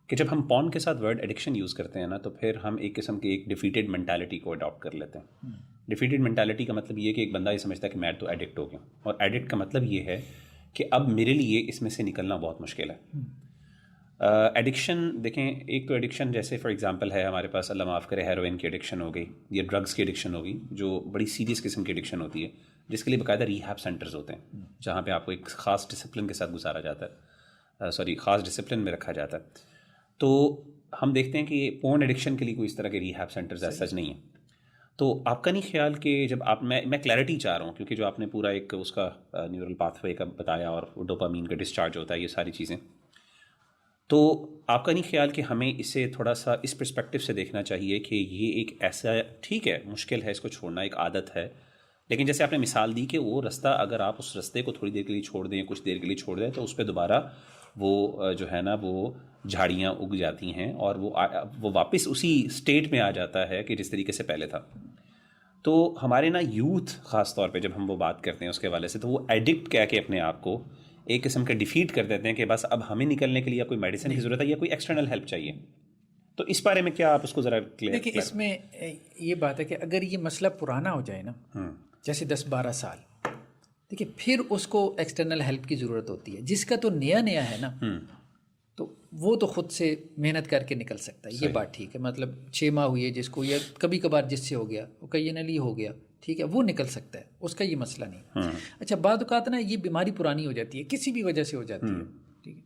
کہ جب ہم پون کے ساتھ ورڈ ایڈکشن یوز کرتے ہیں نا، تو پھر ہم ایک قسم کی ایک ڈیفیٹڈ مینٹالٹی کو اڈاپٹ کر لیتے ہیں. ڈیفیٹڈ مینٹالٹی کا مطلب یہ کہ ایک بندہ یہ سمجھتا ہے کہ میں تو ایڈکٹ ہو گیا، اور ایڈکٹ کا مطلب یہ ہے کہ اب میرے لیے اس میں سے نکلنا بہت مشکل ہے. ایڈکشن دیکھیں، ایک تو ایڈکشن جیسے فار ایگزامپل ہے ہمارے پاس، اللہ معاف کرے، ہیروئن کی ایڈکشن ہو گئی یا ڈرگس کی ایڈکشن ہو گئی، جو بڑی سیریس قسم کی ایڈکشن ہوتی ہے، جس کے لیے باقاعدہ ریہیب سینٹرز ہوتے ہیں جہاں پہ آپ کو ایک خاص ڈسپلن کے ساتھ گزارا جاتا ہے، خاص ڈسپلن میں رکھا جاتا ہے. تو ہم دیکھتے ہیں کہ پورن ایڈکشن کے لیے کوئی اس طرح کے ریہیب سینٹرز ایسا سچ نہیں ہیں. تو آپ کا نہیں خیال کہ جب آپ، میں کلیئرٹی چاہ رہا ہوں، کیونکہ جو آپ نے پورا ایک اس کا نیورل پاتھ وے کا بتایا اور ڈوپامین کا ڈسچارج ہوتا ہے، یہ ساری چیزیں، تو آپ کا نہیں خیال کہ ہمیں اسے تھوڑا سا اس پرسپیکٹو سے دیکھنا چاہیے کہ یہ ایک ایسا، ٹھیک ہے مشکل ہے اس کو چھوڑنا، ایک عادت ہے، لیکن جیسے آپ نے مثال دی کہ وہ رستہ اگر آپ اس رستے کو تھوڑی دیر کے لیے چھوڑ دیں، کچھ دیر کے لیے چھوڑ دیں، تو اس پہ دوبارہ وہ جو ہے نا وہ جھاڑیاں اگ جاتی ہیں اور وہ واپس اسی اسٹیٹ میں آ جاتا ہے کہ جس طریقے سے پہلے تھا. تو ہمارے نا یوتھ خاص طور پہ جب ہم وہ بات کرتے ہیں اس کے حوالے سے، تو وہ ایڈکٹ کہہ کے اپنے آپ کو ایک قسم کا ڈیفیٹ کر دیتے ہیں کہ بس اب ہمیں نکلنے کے لیے کوئی میڈیسن کی ضرورت ہے یا کوئی ایکسٹرنل ہیلپ چاہیے. تو اس بارے میں کیا آپ اس کو ذرا کلیئر؟ دیکھیں، اس میں یہ بات ہے کہ اگر یہ مسئلہ پرانا ہو جائے نا، جیسے 10-12 سال، دیکھیں پھر اس کو ایکسٹرنل ہیلپ کی ضرورت ہوتی ہے. جس کا تو نیا ہے نا، تو وہ تو خود سے محنت کر کے نکل سکتا ہے. یہ بات ٹھیک ہے، مطلب 6 ماہ ہوئی ہے جس کو، یا کبھی کبھار جس سے ہو گیا، اوکیجنلی ہو گیا، ٹھیک ہے، وہ نکل سکتا ہے، اس کا یہ مسئلہ نہیں. اچھا بعض اوقات نا یہ بیماری پرانی ہو جاتی ہے، کسی بھی وجہ سے ہو جاتی ہے، ٹھیک ہے،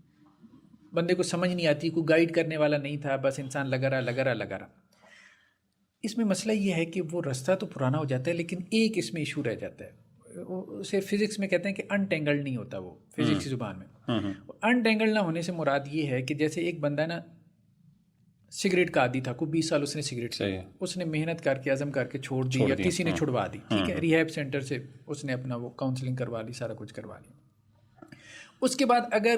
بندے کو سمجھ نہیں آتی، کوئی گائیڈ کرنے والا نہیں تھا، بس انسان لگا رہا. اس میں مسئلہ یہ ہے کہ وہ رستہ تو پرانا ہو جاتا ہے، لیکن ایک اس میں ایشو رہ جاتا ہے، اسے فزکس میں کہتے ہیں کہ انٹینگلڈ نہیں ہوتا. وہ فزکس کی زبان میں انٹینگلڈ نہ ہونے سے مراد یہ ہے کہ جیسے ایک بندہ نا سگریٹ کا عادی تھا، کوئی 20 سال اس نے سگریٹ پی، اس نے محنت کر کے عزم کر کے چھوڑ دی، یا کسی نے چھڑوا دی، ٹھیک ہے، ریہیب سینٹر سے اس نے اپنا وہ کاؤنسلنگ کروا لی، سارا کچھ کروا لیا. اس کے بعد اگر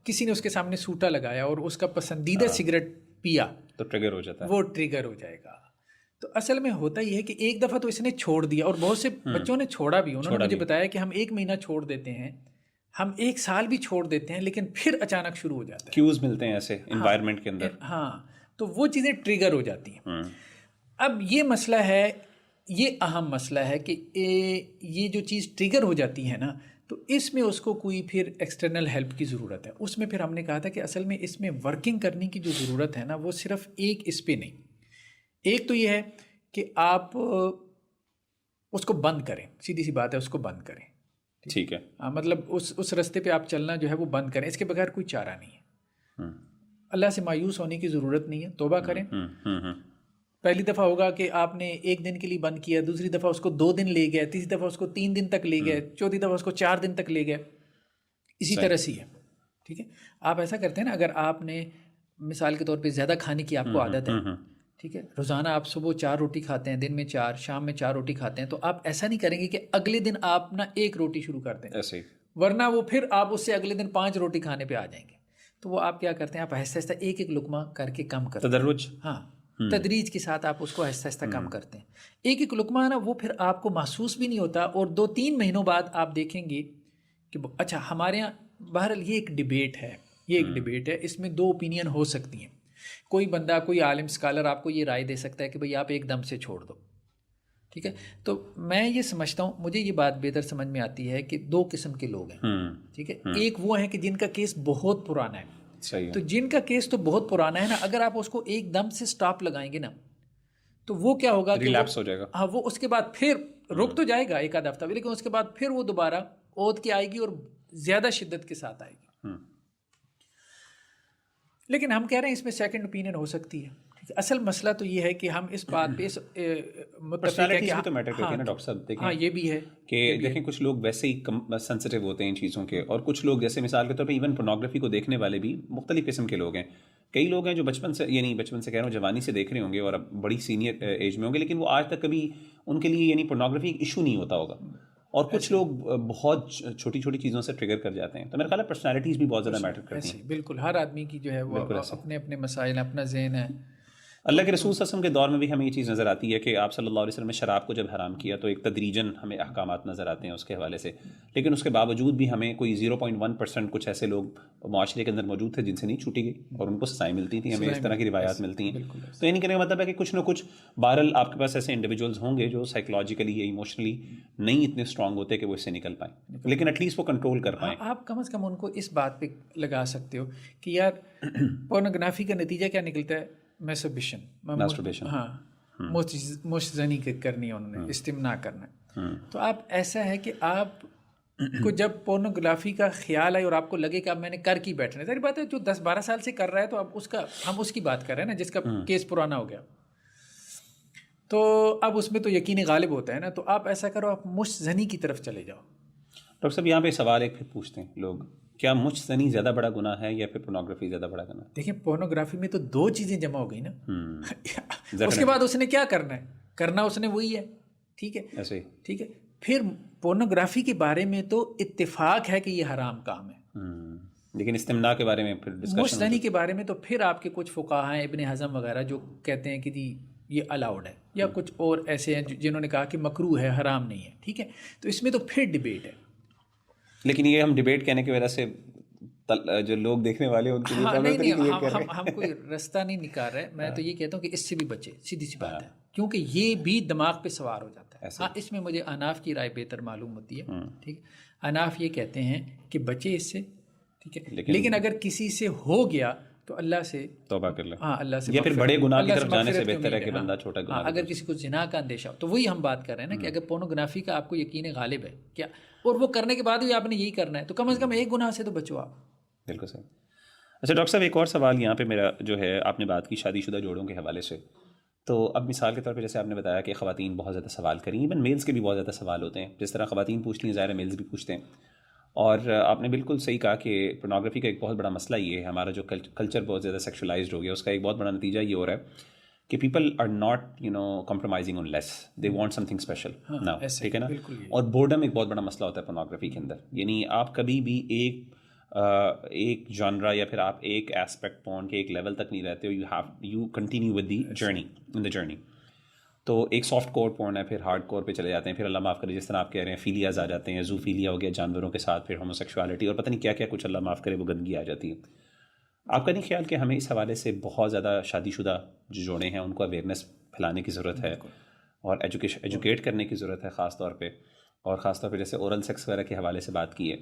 کسی نے اس کے سامنے سوٹا لگایا اور اس کا پسندیدہ سگریٹ پیا، تو ٹریگر ہو جاتا ہے، وہ ٹریگر ہو جائے گا. تو اصل میں ہوتا یہ ہے کہ ایک دفعہ تو اس نے چھوڑ دیا، اور بہت سے بچوں نے چھوڑا بھی. انہوں نے مجھے بتایا کہ ہم 1 مہینہ چھوڑ دیتے ہیں، ہم 1 سال بھی چھوڑ دیتے ہیں، لیکن پھر اچانک شروع ہو جاتا ہے، کیوز ملتے ہیں ایسے انوائرمنٹ کے اندر. ہاں، تو وہ چیزیں ٹریگر ہو جاتی ہیں. اب یہ مسئلہ ہے، یہ اہم مسئلہ ہے کہ یہ جو چیز ٹریگر ہو جاتی ہے نا، تو اس میں اس کو کوئی پھر ایکسٹرنل ہیلپ کی ضرورت ہے. اس میں پھر ہم نے کہا تھا کہ اصل میں اس میں ورکنگ کرنے کی جو ضرورت ہے نا، وہ صرف ایک اس پہ نہیں. ایک تو یہ ہے کہ آپ اس کو بند کریں، سیدھی سی بات ہے، اس کو بند کریں، ٹھیک ہے، مطلب اس رستے پہ آپ چلنا جو ہے وہ بند کریں. اس کے بغیر کوئی چارہ نہیں ہے. اللہ سے مایوس ہونے کی ضرورت نہیں ہے، توبہ کریں. پہلی دفعہ ہوگا کہ آپ نے 1 دن کے لیے بند کیا، دوسری دفعہ اس کو 2 دن لے گئے، تیسری دفعہ اس کو 3 دن تک لے گئے، چوتھی دفعہ اس کو 4 دن تک لے گئے. اسی طرح سے ہے، ٹھیک ہے. آپ ایسا کرتے ہیں نا، اگر آپ نے مثال کے طور پہ زیادہ کھانے کی آپ کو عادت ہے، ٹھیک ہے، روزانہ آپ صبح 4 روٹی کھاتے ہیں، دن میں 4، شام میں 4 روٹی کھاتے ہیں، تو آپ ایسا نہیں کریں گے کہ اگلے دن آپ نا 1 روٹی شروع کر دیں، ورنہ وہ پھر آپ اس سے اگلے دن 5 روٹی کھانے پہ آ جائیں گے. تو وہ آپ کیا کرتے ہیں، آپ آہستہ آہستہ ایک لقمہ کر کے کم کرتے ہیں، تدرج، ہاں، تدریج کے ساتھ آپ اس کو آہستہ آہستہ کم کرتے ہیں. ایک لقمہ نا وہ پھر آپ کو محسوس بھی نہیں ہوتا، اور 2-3 مہینوں بعد آپ دیکھیں گے کہ اچھا. ہمارے یہاں بہرحال یہ ایک ڈبیٹ ہے، اس میں 2 اوپینین ہو سکتی ہیں. کوئی بندہ کوئی عالم اسکالر آپ کو یہ رائے دے سکتا ہے کہ بھئی آپ ایک دم سے چھوڑ دو، ٹھیک ہے. تو میں یہ سمجھتا ہوں، مجھے یہ بات بہتر سمجھ میں آتی ہے کہ دو قسم کے لوگ ہیں، ٹھیک ہے. ایک وہ ہیں کہ جن کا کیس بہت پرانا ہے، تو جن کا کیس تو بہت پرانا ہے نا، اگر آپ اس کو ایک دم سے سٹاپ لگائیں گے نا تو وہ کیا ہوگا کہ ریلیپس ہو جائے گا. ہاں، وہ اس کے بعد پھر رک تو جائے گا ایک آدھ ہفتہ، لیکن اس کے بعد پھر وہ دوبارہ عود کے آئے گی اور زیادہ شدت کے ساتھ آئے گی. لیکن ہم کہہ رہے ہیں اس میں سیکنڈ اوپینین ہو سکتی ہے. اصل مسئلہ تو یہ ہے کہ ہم اس بات پہ متفق ہیں کہ بھی تو میٹر کرتی ہے نا ڈاکٹر صاحب. دیکھیں ہاں یہ بھی ہے کہ دیکھیں کچھ لوگ ویسے ہی سینسیٹیو ہوتے ہیں ان چیزوں کے، اور کچھ لوگ جیسے مثال کے طور پہ ایون پورنوگرافی کو دیکھنے والے بھی مختلف قسم کے لوگ ہیں. کئی لوگ ہیں جو بچپن سے، یعنی بچپن سے کہہ رہا ہوں، جوانی سے دیکھ رہے ہوں گے اور اب بڑی سینئر ایج میں ہوں گے، لیکن وہ آج تک کبھی ان کے لیے یعنی پورنوگرافی ایک ایشو نہیں ہوتا ہوگا. اور کچھ لوگ بہت چھوٹی چھوٹی چیزوں سے ٹریگر کر جاتے ہیں. تو میرا خیال ہے پرسنالٹیز بھی بہت زیادہ میٹر کرتی ہیں. بالکل، ہر آدمی کی جو ہے وہ اپنے اپنے مسائل، اپنا ذہن ہے. اللہ کے رسول صلی اللہ علیہ وسلم کے دور میں بھی ہمیں یہ چیز نظر آتی ہے کہ آپ صلی اللہ علیہ وسلم نے شراب کو جب حرام کیا تو ایک تدریجاً ہمیں احکامات نظر آتے ہیں اس کے حوالے سے، لیکن اس کے باوجود بھی ہمیں کوئی 0.1% کچھ ایسے لوگ معاشرے کے اندر موجود تھے جن سے نہیں چھوٹی گئی اور ان کو سزائیں ملتی تھیں. ہمیں اس طرح کی روایات ملتی ہیں. تو یہ نہیں کہنے کا مطلب ہے کہ کچھ نہ کچھ بہرحال آپ کے پاس ایسے انڈیویجولز ہوں گے جو سائیکولوجیکلی یا ایموشنلی نہیں اتنے اسٹرانگ ہوتے کہ وہ اس سے نکل پائیں، لیکن ایٹ لیسٹ وہ کنٹرول کر پائیں. آپ کم از کم ان کو اس بات پہ لگا سکتے ہو کہ یار پورنوگرافی کا نتیجہ کیا نکلتا ہے؟ میسٹربیشن، ہاں، مشزنی کرنی ہے انہوں نے، استمنا کرنا ہے. تو آپ ایسا ہے کہ آپ کو جب پورنوگرافی کا خیال آئے اور آپ کو لگے کہ اب میں نے کر کی بیٹھنا ہے، ظاہر بات ہے جو 10-12 سال سے کر رہا ہے تو اب ہم اس کی بات کر رہے ہیں نا جس کا کیس پرانا ہو گیا، تو اب اس میں تو یقینی غالب ہوتا ہے نا. تو آپ ایسا کرو، آپ مشزنی کی طرف چلے جاؤ. ڈاکٹر صاحب یہاں پہ سوال ایک پھر پوچھتے ہیں لوگ، کیا مشزنی زیادہ بڑا گناہ ہے یا پھر پورنوگرافی زیادہ بڑا گناہ؟ دیکھیں پورنوگرافی میں تو دو چیزیں جمع ہو گئی نا. اس کے بعد اس نے کیا کرنا ہے، کرنا اس نے وہی ہے، ٹھیک ہے، ایسے ہی ٹھیک ہے. پھر پورنوگرافی کے بارے میں تو اتفاق ہے کہ یہ حرام کام ہے، لیکن استمناء کے بارے میں پھر مشزنی کے بارے میں تو پھر آپ کے کچھ فقہاء ہیں، ابن حزم وغیرہ، جو کہتے ہیں کہ جی یہ الاؤڈ ہے، یا کچھ اور ایسے ہیں جنہوں نے کہا کہ مکروہ ہے، حرام نہیں ہے، ٹھیک ہے. تو اس میں تو پھر ڈیبیٹ ہے. لیکن یہ ہم ڈیبیٹ کہنے کی وجہ سے جو لوگ دیکھنے والے ان کے لیے ہم کوئی رستہ نہیں نکال رہے. میں تو یہ کہتا ہوں کہ اس سے بھی بچے، سیدھی سی بات ہے، کیونکہ یہ بھی دماغ پہ سوار ہو جاتا ہے. ہاں، اس میں مجھے اناف کی رائے بہتر معلوم ہوتی ہے، ٹھیک ہے. اناف یہ کہتے ہیں کہ بچے اس سے، ٹھیک ہے، لیکن اگر کسی سے ہو گیا تو اللہ سے توبہ کر لے. ہاں، اللہ سے، یا پھر بڑے گناہ کی طرف جانے سے بہتر ہے کہ بندہ چھوٹا گناہ. اگر کسی کو زنا کا اندیشہ ہو تو وہی ہم بات کر رہے ہیں نا کہ اگر پورنوگرافی کا آپ کو یقین غالب ہے کیا، اور وہ کرنے کے بعد بھی آپ نے یہی کرنا ہے، تو کم از کم ایک گناہ سے تو بچو آپ. بالکل صحیح. اچھا ڈاکٹر صاحب، ایک اور سوال یہاں پہ میرا جو ہے، آپ نے بات کی شادی شدہ جوڑوں کے حوالے سے، تو اب مثال کے طور پہ جیسے آپ نے بتایا کہ خواتین بہت زیادہ سوال کریں، ایون میلز کے بھی بہت زیادہ سوال ہوتے ہیں. جس طرح خواتین پوچھتی ہیں ظاہر میلز بھی پوچھتے ہیں. اور آپ نے بالکل صحیح کہا کہ پورنوگرافی کا ایک بہت بڑا مسئلہ یہ ہے، ہمارا جو کلچر بہت زیادہ سیکشولائزڈ ہو گیا، اس کا ایک بہت بڑا نتیجہ یہ ہو رہا ہے کہ people are not compromising on less, they want something special نا، ٹھیک ہے نا. اور بورڈم ایک بہت بڑا مسئلہ ہوتا ہے پورنوگرافی کے اندر. یعنی آپ کبھی بھی ایک جانرا یا پھر آپ ایک ایسپیکٹ پورن کے ایک لیول تک نہیں رہتے ہو، you continue with the journey, in the journey. تو ایک سافٹ کور پورن ہے، پھر ہارڈ کور پہ چلے جاتے ہیں، پھر اللہ معاف کرے جس طرح آپ کہہ رہے ہیں فیلیاز آ جاتے ہیں، زو فیلیا ہو گیا جانوروں کے ساتھ، پھر ہوموسیکشوالٹی اور پتہ نہیں کیا کیا کچھ اللہ معاف کرے وہ گندگی آ جاتی ہے. آپ کا نہیں خیال کہ ہمیں اس حوالے سے بہت زیادہ شادی شدہ جو جوڑے ہیں ان کو اویئرنیس پھیلانے کی ضرورت ہے اور ایجوکیٹ کرنے کی ضرورت ہے خاص طور پہ، اور خاص طور پہ جیسے اورل سیکس وغیرہ کے حوالے سے بات کی ہے.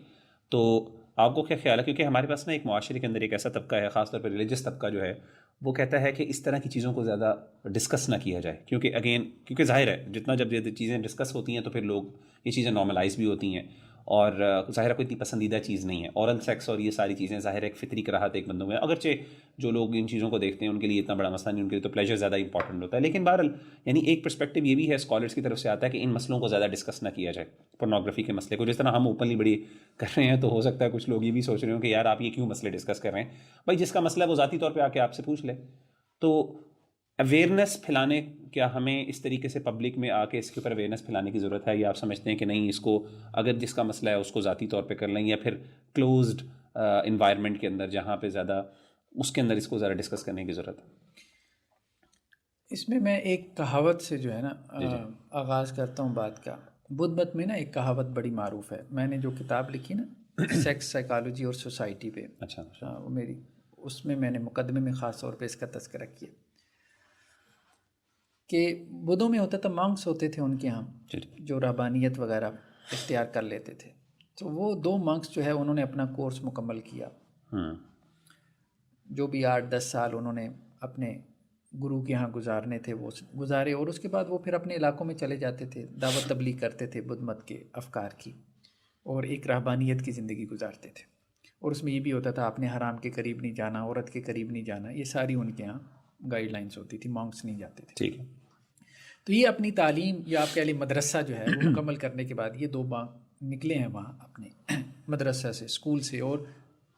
تو آپ کو کیا خیال ہے؟ کیونکہ ہمارے پاس نا ایک معاشرے کے اندر ایک ایسا طبقہ ہے، خاص طور پہ ریلیجس طبقہ جو ہے، وہ کہتا ہے کہ اس طرح کی چیزوں کو زیادہ ڈسکس نہ کیا جائے، کیونکہ ظاہر ہے جتنا جب یہ چیزیں ڈسکس ہوتی ہیں تو پھر لوگ یہ چیزیں نارملائز بھی ہوتی ہیں، اور ظاہر کوئی اتنی پسندیدہ چیز نہیں ہے. اورل سیکس اور یہ ساری چیزیں ظاہر ایک فطری کراہت ایک بندوں میں، اگرچہ جو لوگ ان چیزوں کو دیکھتے ہیں ان کے لیے اتنا بڑا مسئلہ نہیں، ان کے لیے تو پلیجر زیادہ امپورٹنٹ ہوتا ہے. لیکن بہرحال یعنی ایک پرسپیکٹیو یہ بھی ہے اسکالرس کی طرف سے آتا ہے کہ ان مسئلوں کو زیادہ ڈسکس نہ کیا جائے. پورنوگرافی کے مسئلے کو جس طرح ہم اوپنلی بڑی کر رہے ہیں، تو ہو سکتا ہے کچھ لوگ یہ بھی سوچ رہے ہوں کہ یار آپ یہ کیوں مسئلے ڈسکس کر رہے ہیں. بھائی جس کا مسئلہ ہے وہ ذاتی طور پہ آ کے آپ سے پوچھ لے. تو اویئرنیس پھیلانے، کیا ہمیں اس طریقے سے پبلک میں آ کے اس کے اوپر اویئرنیس پھیلانے کی ضرورت ہے، یا آپ سمجھتے ہیں کہ نہیں، اس کو اگر جس کا مسئلہ ہے اس کو ذاتی طور پہ کر لیں، یا پھر کلوزڈ انوائرمنٹ کے اندر جہاں پہ زیادہ اس کے اندر اس کو ذرا ڈسکس کرنے کی ضرورت ہے؟ اس میں ایک کہاوت سے جو ہے نا آغاز کرتا ہوں بات کا. بدھ مت میں نا ایک کہاوت بڑی معروف ہے، میں نے جو کتاب لکھی نا سیکس سائیکالوجی اور سوسائٹی پہ، اچھا وہ میری اس میں نے مقدمے میں خاص طور پہ اس کا تذکرہ کیا کہ بدھوں میں ہوتا تھا مانگس ہوتے تھے ان کے یہاں جو رہبانیت وغیرہ اختیار کر لیتے تھے. تو وہ 2 مانگس جو ہے انہوں نے اپنا کورس مکمل کیا. جو بھی 8-10 سال انہوں نے اپنے گرو کے یہاں گزارنے تھے وہ گزارے, اور اس کے بعد وہ پھر اپنے علاقوں میں چلے جاتے تھے, دعوت تبلیغ کرتے تھے بدھ مت کے افکار کی, اور ایک رہبانیت کی زندگی گزارتے تھے. اور اس میں یہ بھی ہوتا تھا آپ نے حرام کے قریب نہیں جانا, عورت کے قریب نہیں جانا, یہ ساری ان کے یہاں گائیڈ لائنس ہوتی تھی, مانگس نہیں جاتے تھے. ٹھیک ہے. تو یہ اپنی تعلیم یا آپ کہہ لیں مدرسہ جو ہے وہ مکمل کرنے کے بعد یہ 2 مانگ نکلے ہیں وہاں اپنے مدرسہ سے, اسکول سے, اور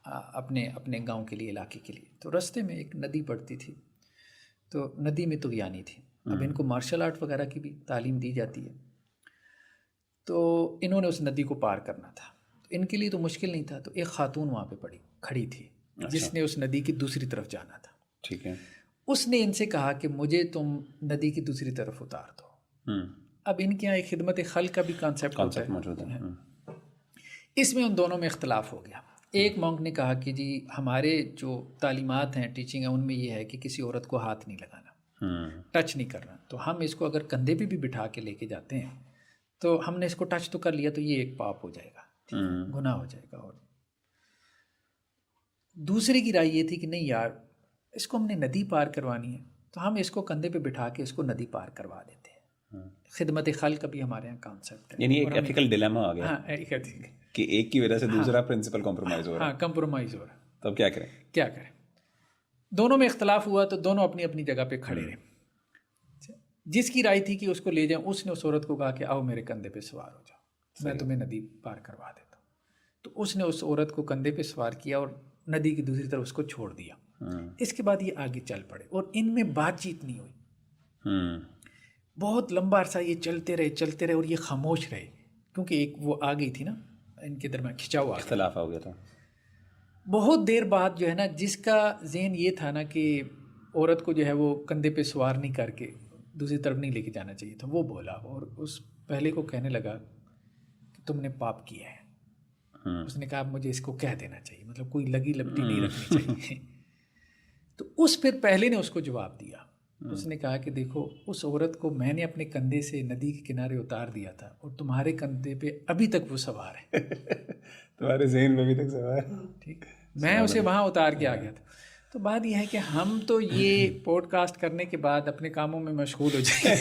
اپنے گاؤں کے لیے, علاقے کے لیے. تو راستے میں ایک ندی پڑتی تھی, تو ندی میں طغیانی تھی. اب ان کو مارشل آرٹ وغیرہ کی بھی تعلیم دی جاتی ہے, تو انہوں نے اس ندی کو پار کرنا تھا. تو ان کے لیے تو مشکل نہیں تھا, تو ایک خاتون وہاں پہ کھڑی تھی جس نے اس ندی کی دوسری طرف جانا تھا. ٹھیک ہے. اس نے ان سے کہا کہ مجھے تم ندی کی دوسری طرف اتار دو. اب ان کے یہاں ایک خدمت خلق کا بھی کانسیپٹ موجود ہے. اس میں ان دونوں میں اختلاف ہو گیا. ایک مونک نے کہا کہ جی ہمارے جو تعلیمات ہیں, ٹیچنگ ہیں, ان میں یہ ہے کہ کسی عورت کو ہاتھ نہیں لگانا, ٹچ نہیں کرنا. تو ہم اس کو اگر کندھے پہ بھی بٹھا کے لے کے جاتے ہیں تو ہم نے اس کو ٹچ تو کر لیا تو یہ ایک پاپ ہو جائے گا, گناہ ہو جائے گا. اور دوسرے کی رائے یہ تھی کہ نہیں یار, اس کو ہم نے ندی پار کروانی ہے تو ہم اس کو کندھے پہ بٹھا کے اس کو ندی پار کروا دیتے ہیں. خدمت خلق کا بھی ہمارے یہاں کانسیپٹ ہے. یعنی ایک ایتھیکل ڈیلیما آ گیا. ہاں, ایک ایتھیکل کہ ایک کی وجہ سے دوسرا پرنسپل کمپرومائز ہو رہا ہے. ہاں, کمپرومائز ہو رہا ہے. تو اب کیا کریں؟ دونوں میں اختلاف ہوا تو دونوں اپنی اپنی جگہ پہ کھڑے رہے. جس کی رائے تھی کہ اس کو لے جائیں, اس نے اس عورت کو کہا کہ آؤ میرے کندھے پہ سوار ہو جاؤ, میں تمہیں ندی پار کروا دیتا ہوں. تو اس نے اس عورت کو کندھے پہ سوار کیا اور ندی کی دوسری طرف اس کو چھوڑ دیا. اس کے بعد یہ آگے چل پڑے اور ان میں بات چیت نہیں ہوئی. بہت لمبا عرصہ یہ چلتے رہے اور یہ خاموش رہے, کیونکہ ایک وہ آ گئی تھی نا ان کے درمیان, کھچاؤ, اختلاف ہو گیا تھا. بہت دیر بعد جو ہے نا, جس کا ذہن یہ تھا نا کہ عورت کو جو ہے وہ کندھے پہ سوار نہیں کر کے دوسری طرف نہیں لے کے جانا چاہیے تھا, وہ بولا اور اس پہلے کو کہنے لگا کہ تم نے پاپ کیا ہے. اس نے کہا مجھے اس کو کہہ دینا چاہیے, مطلب کوئی لگی لپٹی نہیں رکھنی چاہیے. تو اس پھر پہلے نے اس کو جواب دیا. اس نے کہا کہ دیکھو, اس عورت کو میں نے اپنے کندھے سے ندی کے کنارے اتار دیا تھا اور تمہارے کندھے پہ ابھی تک وہ سوار ہے. تمہارے ذہن میں ابھی تک سوار ہے. ٹھیک, میں اسے وہاں اتار کے آ گیا تھا. تو بات یہ ہے کہ ہم تو یہ پوڈ کاسٹ کرنے کے بعد اپنے کاموں میں مشغول ہو جائیں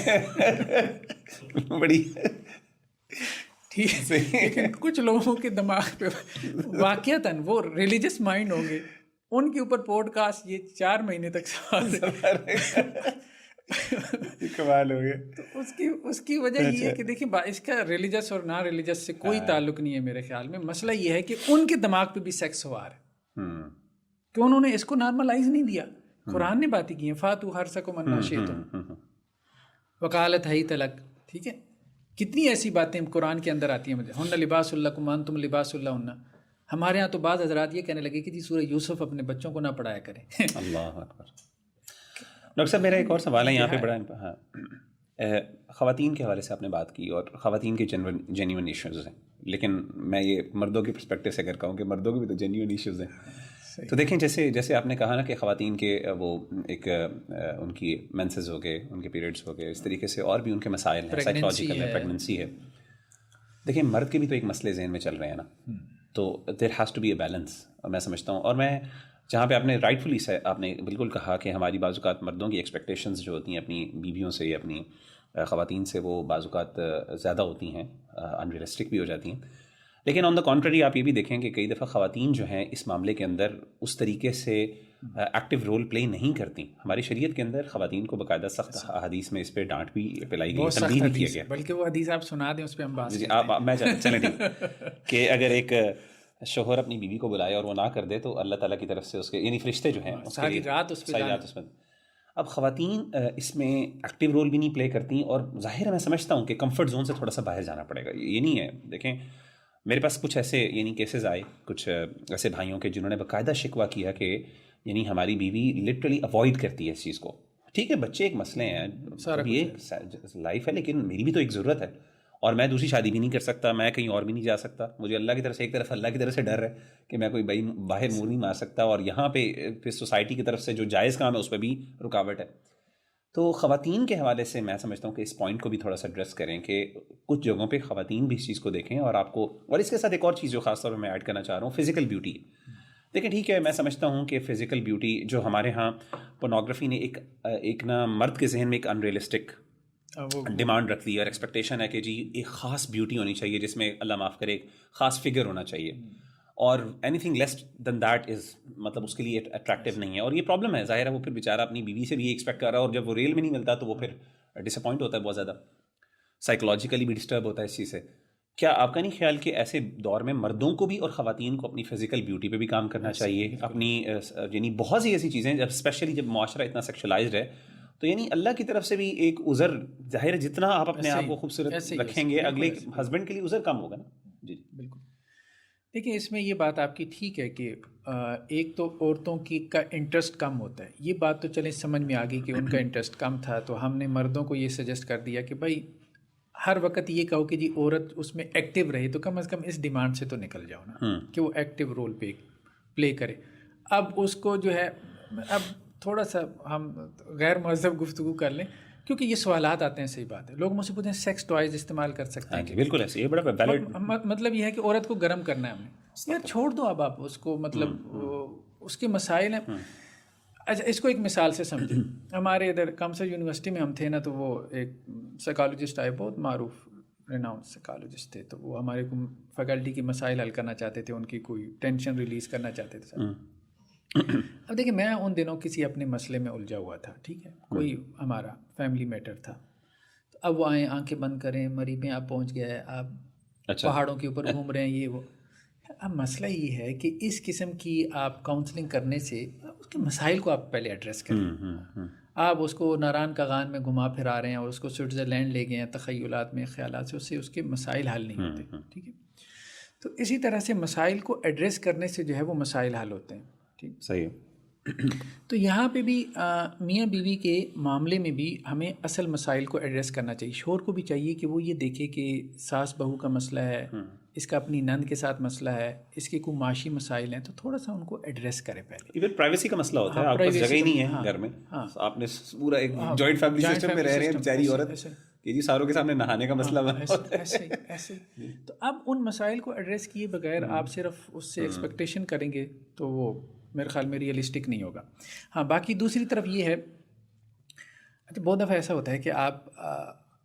بڑی ٹھیک ہے, لیکن کچھ لوگوں کے دماغ پہ واقعتاً وہ ریلیجس مائنڈ ہوں گے, ان کے اوپر پوڈ کاسٹ یہ 4 مہینے تک کمال ہو گیا. تو اس کی وجہ یہ ہے کہ دیکھیں, اس کا ریلیجس اور نان ریلیجس سے کوئی تعلق نہیں ہے میرے خیال میں. مسئلہ یہ ہے کہ ان کے دماغ پہ بھی سیکس سوار ہے, کہ انہوں نے اس کو نارملائز نہیں دیا. قرآن نے باتیں کی ہیں, فاتو حرثکم انا شئتم, وکالت ہے طلق. ٹھیک ہے, کتنی ایسی باتیں قرآن کے اندر آتی ہیں. مجھے ہن لباس لکم وانتم لباس لہن. ہمارے ہاں تو بعض حضرات یہ کہنے لگے کہ جی سورہ یوسف اپنے بچوں کو نہ پڑھایا کریں. اللہ اکبر. ڈاکٹر صاحب میرا ایک اور سوال ہے یہاں پہ بڑا, خواتین کے حوالے سے آپ نے بات کی اور خواتین کے جینیون ایشوز ہیں, لیکن میں یہ مردوں کے پرسپیکٹو سے اگر کہوں کہ مردوں کے بھی تو جینیون ایشوز ہیں. تو دیکھیں جیسے آپ نے کہا نا کہ خواتین کے وہ ایک ان کی مینسز ہو گئے, ان کے پیریڈس ہو گئے, اس طریقے سے اور بھی ان کے مسائل ہیں, سائیکولوجیکل ہے, پریگننسی ہے. دیکھیں مرد کے بھی تو ایک مسئلے ذہن میں چل رہے ہیں نا, تو there has to be a balance, میں سمجھتا ہوں. اور میں جہاں پہ آپ نے رائٹفلی سے آپ نے بالکل کہا کہ ہماری بعض اوقات مردوں کی ایکسپیکٹیشنز جو ہوتی ہیں اپنی بیویوں سے یا اپنی خواتین سے, وہ بعض اوقات زیادہ ہوتی ہیں, ان ریئلسٹک بھی ہو جاتی ہیں. لیکن آن دا کانٹری آپ یہ بھی دیکھیں کہ کئی دفعہ خواتین جو ہیں اس معاملے کے اندر اس طریقے سے ایکٹیو رول پلے نہیں کرتی. ہماری شریعت کے اندر خواتین کو باقاعدہ سخت حدیث میں اس پہ ڈانٹ بھی پلائی گئی, تنبیہ بھی کیا گیا. بلکہ وہ حدیث آپ سنا دیں, اس پہ ہم بات جی میں چلیں ٹھیک, کہ اگر ایک شوہر اپنی بیوی کو بلائے اور وہ نہ کر دے تو اللہ تعالیٰ کی طرف سے اس کے یعنی فرشتے جو ہیں ساری رات اس میں. اب خواتین اس میں ایکٹیو رول بھی نہیں پلے کرتی, اور ظاہر ہے میں سمجھتا ہوں کہ کمفرٹ زون سے تھوڑا سا باہر جانا پڑے گا. یہ نہیں ہے, دیکھیں میرے پاس کچھ ایسے یعنی کیسز آئے, کچھ ایسے بھائیوں کے جنہوں نے باقاعدہ شکوہ کیا کہ یعنی ہماری بیوی لٹرلی اوائڈ کرتی ہے اس چیز کو. ٹھیک ہے, بچے ایک مسئلے ہیں, یہ لائف ہے, لیکن میری بھی تو ایک ضرورت ہے. اور میں دوسری شادی بھی نہیں کر سکتا, میں کہیں اور بھی نہیں جا سکتا, مجھے اللہ کی طرف سے ایک طرف اللہ کی طرف سے ڈر ہے کہ میں کوئی باہر منہ نہیں مار سکتا, اور یہاں پہ پھر سوسائٹی کی طرف سے جو جائز کام ہے اس پہ بھی رکاوٹ ہے. تو خواتین کے حوالے سے میں سمجھتا ہوں کہ اس پوائنٹ کو بھی تھوڑا سا ایڈریس کریں کہ کچھ جگہوں پہ خواتین بھی اس چیز کو دیکھیں, اور آپ کو, اور اس کے ساتھ ایک اور چیز جو خاص طور پہ میں ایڈ کرنا چاہ رہا ہوں, فزیکل بیوٹی. دیکھیں ٹھیک ہے, میں سمجھتا ہوں کہ فزیکل بیوٹی جو ہمارے ہاں پورنوگرافی نے ایک نا مرد کے ذہن میں ایک انریلسٹک ڈیمانڈ رکھ دی اور ایکسپیکٹیشن ہے کہ جی ایک خاص بیوٹی ہونی چاہیے جس میں اللہ معاف کرے ایک خاص فگر ہونا چاہیے, اور anything less than that is مطلب اس کے لیے اٹریکٹیو نہیں ہے. اور یہ پرابلم ہے, ظاہر ہے وہ پھر بیچارہ اپنی بیوی سے بھی یہ ایکسپیکٹ کر رہا ہے, اور جب وہ ریل میں نہیں ملتا تو وہ پھر ڈس اپوائنٹ ہوتا ہے بہت زیادہ, سائیکولوجیکلی بھی ڈسٹرب ہوتا ہے اس چیز سے. کیا آپ کا نہیں خیال کہ ایسے دور میں مردوں کو بھی اور خواتین کو اپنی فزیکل بیوٹی پہ بھی کام کرنا چاہیے, اپنی یعنی بہت سی ایسی چیزیں, جب اسپیشلی جب معاشرہ اتنا سیکشولائزڈ ہے تو یعنی اللہ کی طرف سے بھی ایک عذر, ظاہر ہے جتنا آپ اپنے آپ کو خوبصورت رکھیں گے اگلے ہسبینڈ کے لیے عذر کم ہوگا نا. جی بالکل. دیکھیں اس میں یہ بات آپ کی ٹھیک ہے کہ ایک تو عورتوں کا انٹرسٹ کم ہوتا ہے, یہ بات تو چلیں سمجھ میں آ گئی کہ ان کا انٹرسٹ کم تھا, تو ہم نے مردوں کو یہ سجیسٹ کر دیا کہ بھائی ہر وقت یہ کہو کہ جی عورت اس میں ایکٹیو رہے, تو کم از کم اس ڈیمانڈ سے تو نکل جاؤ نا کہ وہ ایکٹیو رول پلے کرے. اب اس کو جو ہے, اب تھوڑا سا ہم غیر مہذب گفتگو کر لیں کیونکہ یہ سوالات آتے ہیں, صحیح بات ہے, لوگ مجھ سے پوچھتے ہیں سیکس ٹوائز استعمال کر سکتے ہیں؟ بالکل ایسے, یہ بڑا ویلڈ مطلب یہ ہے کہ عورت کو گرم کرنا ہے ہم نے, یار چھوڑ دو اب آپ اس کو, مطلب اس کے مسائل ہیں. اچھا اس کو ایک مثال سے سمجھیں, ہمارے ادھر کامسر یونیورسٹی میں ہم تھے نا, تو وہ ایک سائیکالوجسٹ آئے, بہت معروف ریناؤنڈ سائیکالوجسٹ تھے, تو وہ ہمارے کو فیکلٹی کی مسائل حل کرنا چاہتے تھے, ان کی کوئی ٹینشن ریلیز کرنا چاہتے تھے. اب دیکھیں میں ان دنوں کسی اپنے مسئلے میں الجھا ہوا تھا, ٹھیک ہے, کوئی ہمارا فیملی میٹر تھا, تو اب وہ آئیں آنکھیں بند کریں, مریب میں آپ پہنچ گئے, آپ پہاڑوں کے اوپر گھوم رہے ہیں, یہ وہ. اب مسئلہ یہ ہے کہ اس قسم کی آپ کاؤنسلنگ کرنے سے اس کے مسائل کو آپ پہلے ایڈریس کریں. آپ اس کو ناران کاغان میں گھما پھرا رہے ہیں اور اس کو سوئٹزرلینڈ لے گئے ہیں تخیلات میں, خیالات سے, اس سے اس کے مسائل حل نہیں ہوتے, ٹھیک ہے. تو اسی طرح سے مسائل کو ایڈریس کرنے سے جو ہے وہ مسائل حل ہوتے ہیں, ٹھیک, صحیح. تو یہاں پہ بھی میاں بیوی کے معاملے میں بھی ہمیں اصل مسائل کو ایڈریس کرنا چاہیے. شوہر کو بھی چاہیے کہ وہ یہ دیکھے کہ ساس بہو کا مسئلہ ہے, اس کا اپنی نند کے ساتھ مسئلہ ہے, اس کے کوئی معاشی مسائل ہیں, تو تھوڑا سا ان کو ایڈریس کرے پہلے. ایون پرائیویسی کا مسئلہ ہوتا ہے, آپ کو جگہ ہی نہیں ہے گھر میں, آپ نے پورا ایک جوائنٹ فیملی سسٹم میں رہ رہے ہیں, بیچاری عورت کہ جی ساروں کے سامنے نہانے کا مسئلہ بنا ہوتا ہے. ایسے تو اب ان مسائل کو ایڈریس کیے بغیر آپ صرف اس سے ایکسپیکٹیشن کریں گے تو وہ میرے خیال میں ریئلسٹک نہیں ہوگا. ہاں باقی دوسری طرف یہ ہے, بہت دفعہ ایسا ہوتا ہے کہ آپ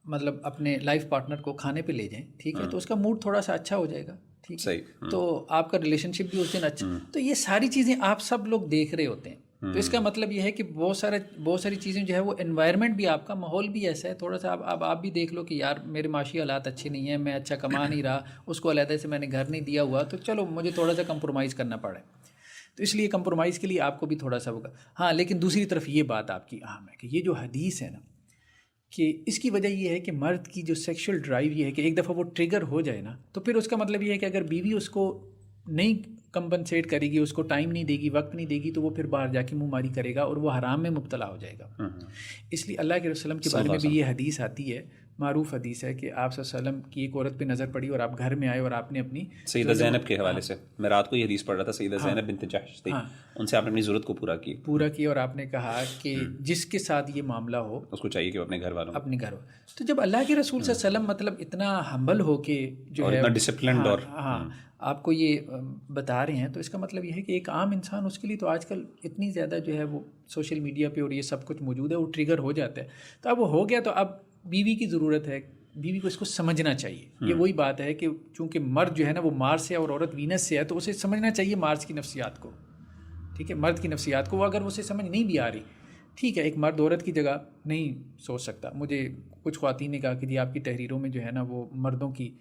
مطلب اپنے لائف پارٹنر کو کھانے پہ لے جائیں, ٹھیک ہے, تو اس کا موڈ تھوڑا سا اچھا ہو جائے گا, ٹھیک, تو آپ کا ریلیشن شپ بھی اس دن اچھا. تو یہ ساری چیزیں آپ سب لوگ دیکھ رہے ہوتے ہیں, تو اس کا مطلب یہ ہے کہ بہت ساری چیزیں جو ہے وہ انوائرمنٹ بھی, آپ کا ماحول بھی ایسا ہے تھوڑا سا, اب آپ بھی دیکھ لو کہ یار میرے معاشی حالات اچھے نہیں ہیں, میں اچھا کما نہیں رہا, اس کو علیحدہ سے میں نے گھر نہیں دیا ہوا, تو چلو مجھے تھوڑا سا کمپرومائز کرنا پڑا ہے, تو اس لیے کمپرومائز کے لیے آپ کو بھی تھوڑا سا ہوگا. ہاں لیکن دوسری طرف یہ بات آپ کی اہم ہے کہ یہ جو حدیث ہے نا, کہ اس کی وجہ یہ ہے کہ مرد کی جو سیکشل ڈرائیو یہ ہے کہ ایک دفعہ وہ ٹریگر ہو جائے نا, تو پھر اس کا مطلب یہ ہے کہ اگر بیوی اس کو نہیں کمپنسیٹ کرے گی, اس کو ٹائم نہیں دے گی, وقت نہیں دے گی, تو وہ پھر باہر جا کے منہ ماری کرے گا اور وہ حرام میں مبتلا ہو جائے گا. اس لیے اللہ کے رسول وسلم کے بارے میں بھی یہ حدیث آتی ہے, معروف حدیث ہے, کہ آپ صلی اللہ علیہ وسلم کی ایک عورت پہ نظر پڑی اور آپ گھر میں آئے اور آپ نے اپنی سیدہ زینب کے حوالے سے, میں رات کو یہ حدیث پڑھ رہا تھا, سیدہ زینب بنت جحش تھی, ان سے آپ نے اپنی ضرورت کو پورا کیا اور آپ نے کہا کہ جس کے ساتھ یہ معاملہ ہو اس کو چاہیے کہ اپنے گھر والوں تو جب اللہ کے رسول صلی اللہ علیہ وسلم مطلب اتنا ہمبل ہو کے جو ہے ڈسپلنڈ اور آپ کو یہ بتا رہے ہیں, تو اس کا مطلب یہ ہے کہ ایک عام انسان, اس کے لیے تو آج کل اتنی زیادہ جو ہے وہ سوشل میڈیا پہ اور یہ سب کچھ موجود ہے, وہ ٹریگر ہو جاتا ہے. تو اب وہ ہو گیا, تو اب بیوی کی ضرورت ہے, بیوی کو اس کو سمجھنا چاہیے. یہ وہی بات ہے کہ چونکہ مرد جو ہے نا وہ مارس ہے اور عورت وینس سے ہے, تو اسے سمجھنا چاہیے مارس کی نفسیات کو, ٹھیک ہے, مرد کی نفسیات کو. وہ اگر اسے سمجھ نہیں بھی آ رہی, ٹھیک ہے, ایک مرد عورت کی جگہ نہیں سوچ سکتا. مجھے کچھ خواتین نے کہا کہ جی آپ کی تحریروں میں جو ہے نا وہ مردوں کی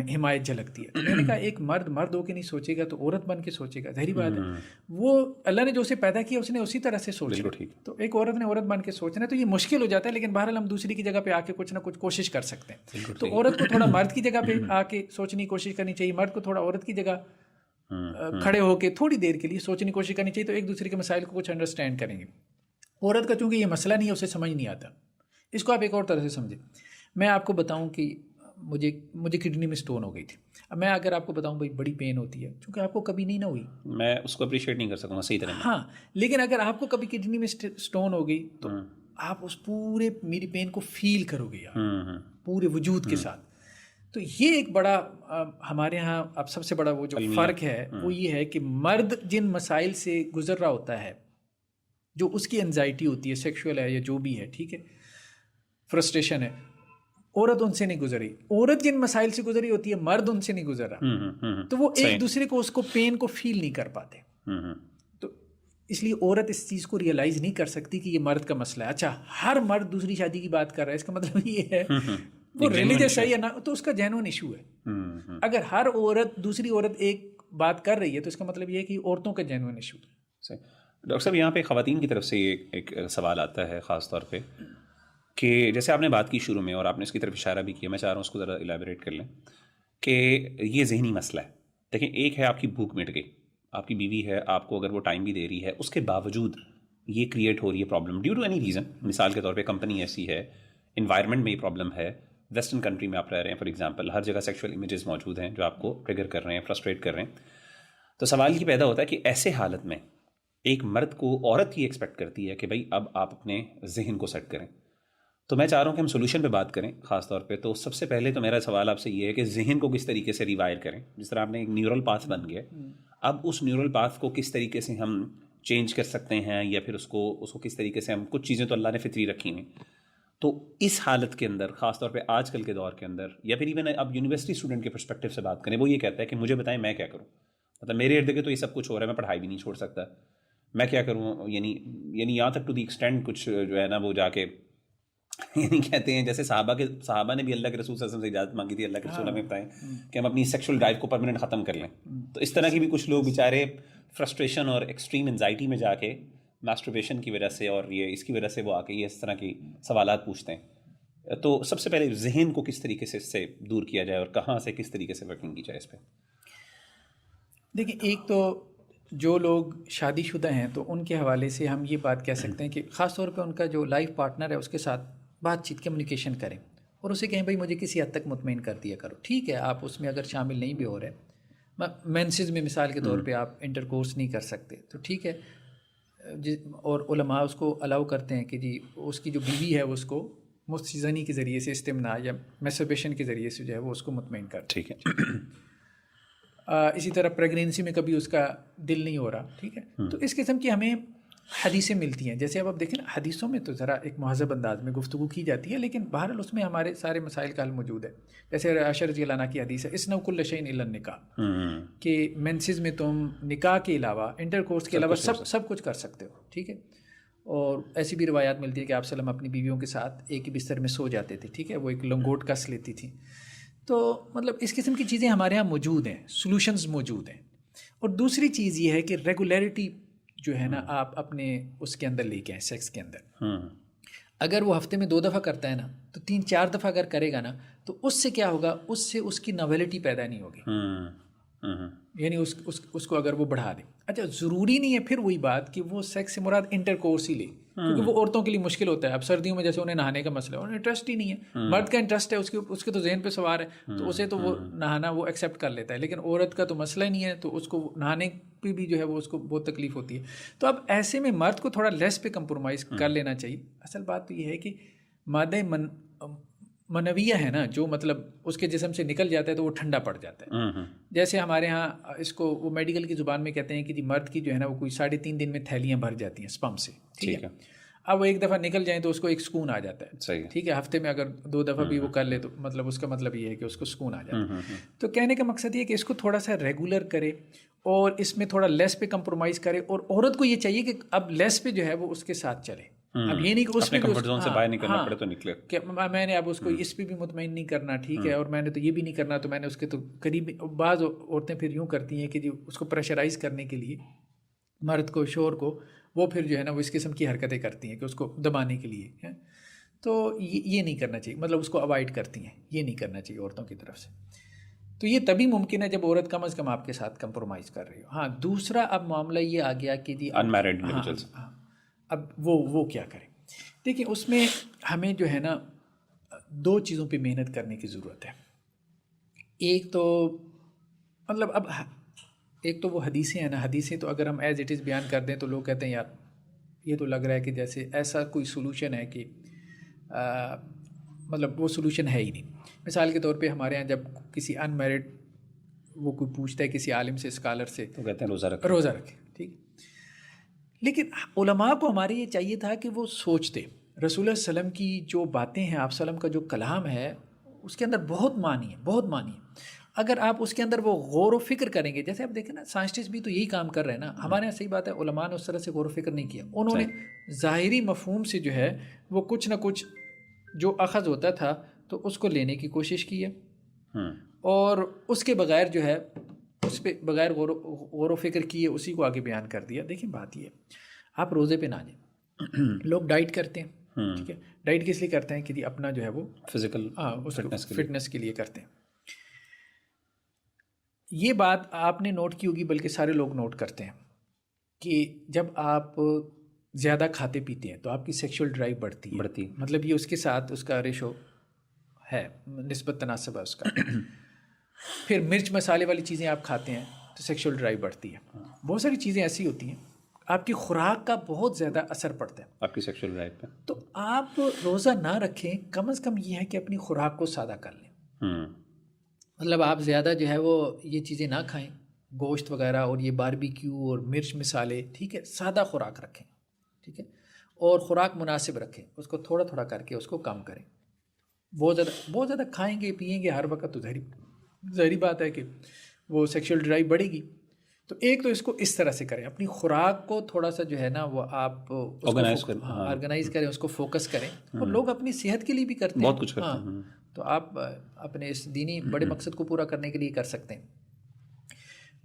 حمایت جھلکتی ہے. تو میں نے کہا ایک مرد ہو کے نہیں سوچے گا تو عورت بن کے سوچے گا, ظاہری بات ہے. وہ اللہ نے جو اسے پیدا کیا اس نے اسی طرح سے سوچا, تو ایک عورت نے عورت بن کے سوچنا, تو یہ مشکل ہو جاتا ہے. لیکن بہرحال ہم دوسری کی جگہ پہ آ کے کچھ نہ کچھ کوشش کر سکتے ہیں. تو عورت کو تھوڑا مرد کی جگہ پہ آ کے سوچنے کی کوشش کرنی چاہیے, مرد کو تھوڑا عورت کی جگہ کھڑے ہو کے تھوڑی دیر کے لیے سوچنے کی کوشش کرنی چاہیے, تو ایک دوسرے کے مسائل کو کچھ انڈرسٹینڈ کریں گے. عورت کا چونکہ یہ مسئلہ نہیں ہے, اسے سمجھ نہیں آتا, اس کو آپ ایک اور طرح سے سمجھیں. میں آپ کو بتاؤں کہ مجھے کڈنی میں اسٹون ہو گئی تھی. اب میں اگر آپ کو بتاؤں بھائی بڑی پین ہوتی ہے, چونکہ آپ کو کبھی نہیں نہ ہوئی, میں اس کو اپریشیٹ نہیں کر سکوں گا صحیح طرح. ہاں, لیکن اگر آپ کو کبھی کڈنی میں اسٹون ہو گئی تو آپ اس پورے میری پین کو فیل کرو گے یار, پورے وجود کے ساتھ. تو یہ ایک بڑا ہمارے ہاں اب سب سے بڑا وہ جو فرق ہے وہ یہ ہے کہ مرد جن مسائل سے گزر رہا ہوتا ہے, جو اس کی انزائٹی ہوتی ہے, سیکشول ہے یا جو بھی ہے, ٹھیک ہے, فرسٹریشن ہے, عورت ان سے نہیں گزری. عورت جن مسائل سے گزری ہوتی ہے مرد ان سے نہیں گزر رہا, تو وہ ایک دوسرے کو اس کو پین کو فیل نہیں کر پاتے. تو اس لیے عورت اس چیز کو ریئلائز نہیں کر سکتی کہ یہ مرد کا مسئلہ ہے. اچھا, ہر مرد دوسری شادی کی بات کر رہا ہے, اس کا مطلب یہ ہے وہ ریلیجس ہے یا نہ, تو اس کا جینوئن ایشو ہے. اگر ہر عورت دوسری عورت ایک بات کر رہی ہے تو اس کا مطلب یہ ہے کہ عورتوں کا جینوئن ایشو ہے. ڈاکٹر صاحب, یہاں پہ خواتین کی طرف سے ایک سوال آتا ہے خاص طور پہ کہ جیسے آپ نے بات کی شروع میں اور آپ نے اس کی طرف اشارہ بھی کیا, میں چاہ رہا ہوں اس کو ذرا الیبوریٹ کر لیں کہ یہ ذہنی مسئلہ ہے. دیکھیں, ایک ہے آپ کی بھوک مٹ گئی, آپ کی بیوی ہے, آپ کو اگر وہ ٹائم بھی دے رہی ہے, اس کے باوجود یہ کریٹ ہو رہی ہے problem due to any reason. مثال کے طور پہ کمپنی ایسی ہے, انوائرمنٹ میں یہ پرابلم ہے, ویسٹرن کنٹری میں آپ رہ رہے ہیں فار ایگزامپل, ہر جگہ سیکشول امیجز موجود ہیں جو آپ کو ٹریگر کر رہے ہیں, فرسٹریٹ کر رہے ہیں. تو سوال یہ پیدا ہوتا ہے کہ ایسے حالت میں ایک مرد کو عورت یہ ایکسپیکٹ کرتی ہے کہ بھائی اب آپ اپنے ذہن کو سیٹ کریں. تو میں چاہ رہا ہوں کہ ہم سولوشن پہ بات کریں خاص طور پہ. تو سب سے پہلے تو میرا سوال آپ سے یہ ہے کہ ذہن کو کس طریقے سے ریوائر کریں. جس طرح آپ نے ایک نیورل پاتھ بن گیا, اب اس نیورل پاتھ کو کس طریقے سے ہم چینج کر سکتے ہیں, یا پھر اس کو کس طریقے سے ہم, کچھ چیزیں تو اللہ نے فطری رکھی ہیں. تو اس حالت کے اندر خاص طور پہ آج کل کے دور کے اندر, یا پھر ایون اب یونیورسٹی اسٹوڈنٹ کے پرسپیکٹیو سے بات کریں, وہ یہ کہتا ہے کہ مجھے بتائیں میں کیا کروں. مطلب میرے ارد گرد تو یہ سب کچھ ہو رہا ہے, میں پڑھائی بھی نہیں چھوڑ سکتا, میں کیا کروں. یعنی یہاں تک ٹو دی ایکسٹینڈ کچھ جو ہے نا وہ جا کے یعنی کہتے ہیں جیسے صحابہ نے بھی اللہ کے رسول صلی اللہ علیہ وسلم سے اجازت مانگی تھی, اللہ کے رسول ہمیں بتائیں کہ ہم اپنی سیکشل ڈرائیو کو پرماننٹ ختم کر لیں. تو اس طرح کی بھی کچھ لوگ بیچارے فرسٹریشن اور ایکسٹریم انزائٹی میں جا کے ماسٹربیشن کی وجہ سے اور یہ اس کی وجہ سے وہ آ کے یہ اس طرح کی سوالات پوچھتے ہیں. تو سب سے پہلے ذہن کو کس طریقے سے اس سے دور کیا جائے اور کہاں سے کس طریقے سے ورکنگ کی جائے اس پہ؟ دیکھیں, ایک تو جو لوگ شادی شدہ ہیں تو ان کے حوالے سے ہم یہ بات کہہ سکتے ہیں کہ خاص طور پہ ان کا جو لائف پارٹنر ہے اس کے ساتھ بات چیت کمیونیکیشن کریں اور اسے کہیں بھائی مجھے کسی حد تک مطمئن کر دیا کرو. ٹھیک ہے, آپ اس میں اگر شامل نہیں بھی ہو رہے, مینسز میں مثال کے طور پہ آپ انٹر کورس نہیں کر سکتے تو ٹھیک ہے, اور علماء اس کو الاؤ کرتے ہیں کہ جی اس کی جو بیوی ہے وہ اس کو مستزنی کے ذریعے سے استمناء یا میسٹربیشن کے ذریعے سے جو ہے وہ اس کو مطمئن کرتے. ٹھیک ہے. اسی طرح پریگنینسی میں کبھی اس کا دل نہیں ہو رہا, ٹھیک ہے, تو اس قسم کی ہمیں حدیثیں ملتی ہیں. جیسے اب آپ دیکھیں نا, حدیثوں میں تو ذرا ایک مہذب انداز میں گفتگو کی جاتی ہے, لیکن بہرحال اس میں ہمارے سارے مسائل کا حل موجود ہے. جیسے عائشہ رضی اللہ عنہ کی حدیث ہے, اسنوا کل شیء الا النکاح, کہ مینسز میں تم نکاح کے علاوہ, انٹر کورس کے علاوہ سب کچھ کر سکتے ہو. ٹھیک ہے, اور ایسی بھی روایات ملتی ہے کہ آپ وسلم اپنی بیویوں کے ساتھ ایک ہی بستر میں سو جاتے تھے. ٹھیک ہے, وہ ایک لنگوٹ کس لیتی تھیں. تو مطلب اس قسم کی چیزیں ہمارے ہاں موجود ہیں, سولوشنز موجود ہیں. اور دوسری چیز یہ ہے کہ ریگولیرٹی جو ہے نا آپ اپنے اس کے اندر لے کے آئیں, سیکس کے اندر. اگر وہ ہفتے میں 2 دفعہ کرتا ہے نا تو 3-4 دفعہ اگر کرے گا نا تو اس سے کیا ہوگا, اس سے اس کی نویلٹی پیدا نہیں ہوگی, یعنی اس کو اگر وہ بڑھا دے. اچھا, ضروری نہیں ہے پھر وہی بات کہ وہ سیکس سے مراد انٹر کورس ہی لے, کیونکہ وہ عورتوں کے لیے مشکل ہوتا ہے. اب سردیوں میں جیسے انہیں نہانے کا مسئلہ ہے, انہیں انٹرسٹ ہی نہیں ہے. مرد کا انٹرسٹ ہے, اس کے تو ذہن پہ سوار ہے, تو اسے تو وہ نہانا وہ ایکسیپٹ کر لیتا ہے, لیکن عورت کا تو مسئلہ ہی نہیں ہے, تو اس کو نہانے پہ بھی جو ہے وہ اس کو بہت تکلیف ہوتی ہے. تو اب ایسے میں مرد کو تھوڑا لیس پہ کمپرومائز کر لینا چاہیے. اصل بات تو یہ ہے کہ مادہ منویہ ہے نا, جو مطلب اس کے جسم سے نکل جاتا ہے تو وہ ٹھنڈا پڑ جاتا ہے. جیسے ہمارے ہاں اس کو وہ میڈیکل کی زبان میں کہتے ہیں کہ جی مرد کی جو ہے نا وہ کوئی 3.5 دن میں تھیلیاں بھر جاتی ہیں سپم سے. ٹھیک ہے, اب وہ ایک دفعہ نکل جائیں تو اس کو ایک سکون آ جاتا ہے. ٹھیک ہے, ہفتے میں اگر 2 دفعہ بھی وہ کر لے تو مطلب اس کا مطلب یہ ہے کہ اس کو سکون آ جاتا ہے. تو کہنے کا مقصد یہ ہے کہ اس کو تھوڑا سا ریگولر کرے اور اس میں تھوڑا لیس پہ کمپرومائز کرے, اور عورت کو یہ چاہیے کہ اب لیس پہ جو ہے وہ اس کے ساتھ چلے. اب یہ نہیں کہ اس کمفرٹ زون سے باہر نکلنا پڑے تو نکلے, کہ میں نے اب اس کو اس پہ بھی مطمئن نہیں کرنا. ٹھیک ہے, اور میں نے تو یہ بھی نہیں کرنا, تو میں نے اس کے تو قریب. بعض عورتیں پھر یوں کرتی ہیں کہ جی اس کو پریشرائز کرنے کے لیے مرد کو, شوہر کو, وہ پھر جو ہے نا وہ اس قسم کی حرکتیں کرتی ہیں کہ اس کو دبانے کے لیے. تو یہ نہیں کرنا چاہیے, مطلب اس کو اوائڈ کرتی ہیں, یہ نہیں کرنا چاہیے عورتوں کی طرف سے. تو یہ تبھی ممکن ہے جب عورت کم از کم آپ کے ساتھ کمپرومائز کر رہی ہو. ہاں, دوسرا اب معاملہ یہ آ گیا کہ جی انمیرڈ انڈیویجولز, اب وہ کیا کریں. دیکھیں, اس میں ہمیں جو ہے نا 2 چیزوں پہ محنت کرنے کی ضرورت ہے. ایک تو مطلب اب ایک تو وہ حدیثیں ہیں نا، حدیثیں تو اگر ہم ایز اٹ از بیان کر دیں تو لوگ کہتے ہیں یار یہ تو لگ رہا ہے کہ جیسے ایسا کوئی سولوشن ہے کہ مطلب وہ سولوشن ہے ہی نہیں. مثال کے طور پہ ہمارے ہاں جب کسی ان میرڈ وہ کوئی پوچھتا ہے کسی عالم سے، اسکالر سے، تو کہتے ہیں روزہ رکھیں. ٹھیک. لیکن علماء کو ہمارے یہ چاہیے تھا کہ وہ سوچتے. رسول اللہ علیہ وسلم کی جو باتیں ہیں، آپ وسلم کا جو کلام ہے اس کے اندر بہت معنی ہے، بہت معنی ہے. اگر آپ اس کے اندر وہ غور و فکر کریں گے، جیسے آپ دیکھیں نا سائنسٹسٹ بھی تو یہی کام کر رہے ہیں نا. ہمارے یہاں صحیح بات ہے، علماء نے اس طرح سے غور و فکر نہیں کیا. انہوں نے ظاہری مفہوم سے جو ہے وہ کچھ نہ کچھ جو اخذ ہوتا تھا تو اس کو لینے کی کوشش کی ہے، اور اس کے بغیر جو ہے اس پہ بغیر غور و فکر کیے اسی کو آگے بیان کر دیا. دیکھیں بات یہ ہے، آپ روزے پہ نہ جائیں. لوگ ڈائٹ کرتے ہیں، ٹھیک ہے، ڈائٹ کس لیے کرتے ہیں کہ جی اپنا جو ہے وہ فزیکل فٹنس کے لیے کرتے ہیں. یہ بات آپ نے نوٹ کی ہوگی، بلکہ سارے لوگ نوٹ کرتے ہیں کہ جب آپ زیادہ کھاتے پیتے ہیں تو آپ کی سیکشول ڈرائیو بڑھتی ہے. مطلب یہ اس کے ساتھ اس کا ریشو ہے، نسبت تناسب ہے اس کا. پھر مرچ مسالے والی چیزیں آپ کھاتے ہیں تو سیکشول ڈرائیو بڑھتی ہے. بہت ساری چیزیں ایسی ہوتی ہیں، آپ کی خوراک کا بہت زیادہ اثر پڑتا ہے آپ کی سیکشول ڈرائیو پہ. تو آپ روزہ نہ رکھیں، کم از کم یہ ہے کہ اپنی خوراک کو سادہ کر لیں. مطلب آپ زیادہ جو ہے وہ یہ چیزیں نہ کھائیں، گوشت وغیرہ اور یہ باربیکیو اور مرچ مسالے، ٹھیک ہے. سادہ خوراک رکھیں، ٹھیک ہے، اور خوراک مناسب رکھیں، اس کو تھوڑا تھوڑا کر کے اس کو کم کریں. بہت زیادہ کھائیں گے پیئیں گے ہر وقت تو ظاہری بات ہے کہ وہ سیکشول ڈرائیو بڑھے گی. تو ایک تو اس کو اس طرح سے کریں، اپنی خوراک کو تھوڑا سا جو ہے نا وہ آپ آرگنائز کریں، اس کو فوکس کریں. اور لوگ اپنی صحت کے لیے بھی کرتے ہیں بہت کچھ کرتے ہیں، تو آپ اپنے اس دینی بڑے مقصد کو پورا کرنے کے لیے کر سکتے ہیں.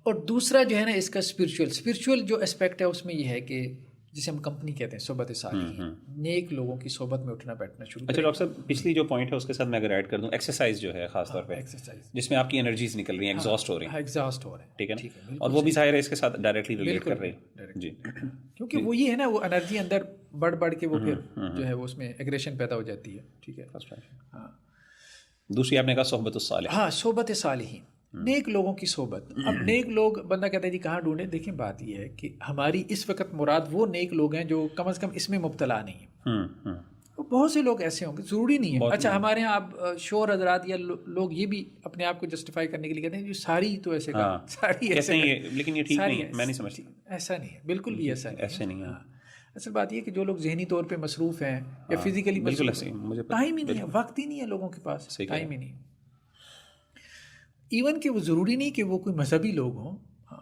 اور دوسرا جو ہے نا اس کا اسپرچول جو اسپیکٹ ہے اس میں یہ ہے کہ جسے ہم کمپنی کہتے ہیں، صحبت صالحین، نیک لوگوں کی صحبت میں اٹھنا بیٹھنا شروع. اچھا ڈاکٹر صاحب، پچھلی جو پوائنٹ ہے اس کے ساتھ میں اگر ایڈ کر دوں، ایکسرسائز جو ہے خاص طور پہ ایکسرسائز جس میں آپ کی انرجیز نکل رہی ہیں، ایگزاسٹ ہو رہی ہیں، ٹھیک ہے نا، اور وہ بھی ظاہر ہے اس کے ساتھ ڈائریکٹلی ریلیٹ کر رہی ہے جی، کیونکہ وہ یہ ہے نا وہ انرجی اندر بڑھ کے وہ پھر جو ہے وہ اس میں ایگریشن پیدا ہو جاتی ہے. ٹھیک ہے. ہاں، دوسری آپ نے کہا صحبت الصالحین. ہاں، صحبت صالحین، نیک لوگوں کی صحبت. اب نیک لوگ بندہ کہتا ہے جی کہاں ڈھونڈیں. دیکھیں بات یہ ہے کہ ہماری اس وقت مراد وہ نیک لوگ ہیں جو کم از کم اس میں مبتلا نہیں ہیں. بہت سے لوگ ایسے ہوں گے، ضروری نہیں ہے. اچھا ہمارے یہاں آپ شور حضرات یا لوگ یہ بھی اپنے آپ کو جسٹیفائی کرنے کے لیے کہتے ہیں جو ساری تو ایسے ساری ایسے، لیکن یہ ٹھیک نہیں ہے، میں نہیں سمجھتی. ایسا نہیں ہے، بالکل بھی ایسا نہیں ہے. اصل بات یہ کہ جو لوگ ذہنی طور پہ مصروف ہیں یا فزیکلی مصروف ہیں، ٹائم ہی نہیں ہے، وقت ہی نہیں ہے لوگوں کے پاس، ٹائم ہی نہیں. ایون کہ وہ ضروری نہیں کہ وہ کوئی مذہبی لوگ ہوں.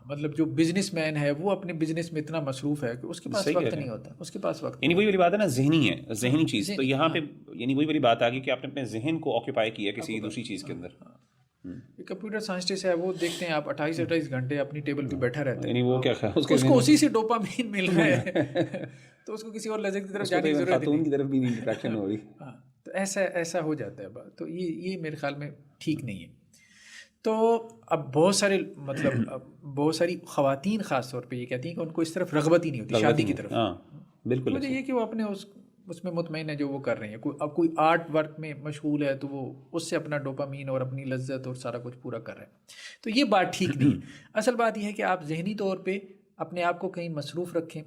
مطلب جو بزنس مین ہے وہ اپنے بزنس میں اتنا مصروف ہے کہ اس کے پاس وقت نہیں ہوتا، اس کے پاس وقت. یعنی وہی والی بات ہے نا، ذہنی ہے، ذہنی چیز. تو یہاں پہ یعنی وہی والی بات آ گئی کہ آپ نے اپنے ذہن کو آکوپائی کیا کسی دوسری چیز کے اندر. کمپیوٹر سائنسٹسٹ ہے، وہ دیکھتے ہیں آپ 28 گھنٹے اپنی ٹیبل پہ بیٹھا رہتا ہے، یعنی وہ کیا اس کو اسی سے ڈوپامین مل رہا ہے تو اس کو کسی اور لذت کی طرف جانے کی ضرورت نہیں، خاتون کی طرف بھی نہیں اٹریکشن ہو رہی. تو ایسا ہو جاتا ہے بات. تو یہ میرے خیال میں ٹھیک نہیں ہے. تو اب بہت ساری خواتین خاص طور پہ یہ کہتی ہیں کہ ان کو اس طرف رغبت ہی نہیں ہوتی شادی کی طرف. بالکل. مجھے یہ کہ وہ اپنے اس میں مطمئن ہے جو وہ کر رہے ہیں. اب کوئی آرٹ ورک میں مشغول ہے تو وہ اس سے اپنا ڈوپامین اور اپنی لذت اور سارا کچھ پورا کر رہے ہیں. تو یہ بات ٹھیک نہیں ہے. اصل بات یہ ہے کہ آپ ذہنی طور پہ اپنے آپ کو کہیں مصروف رکھیں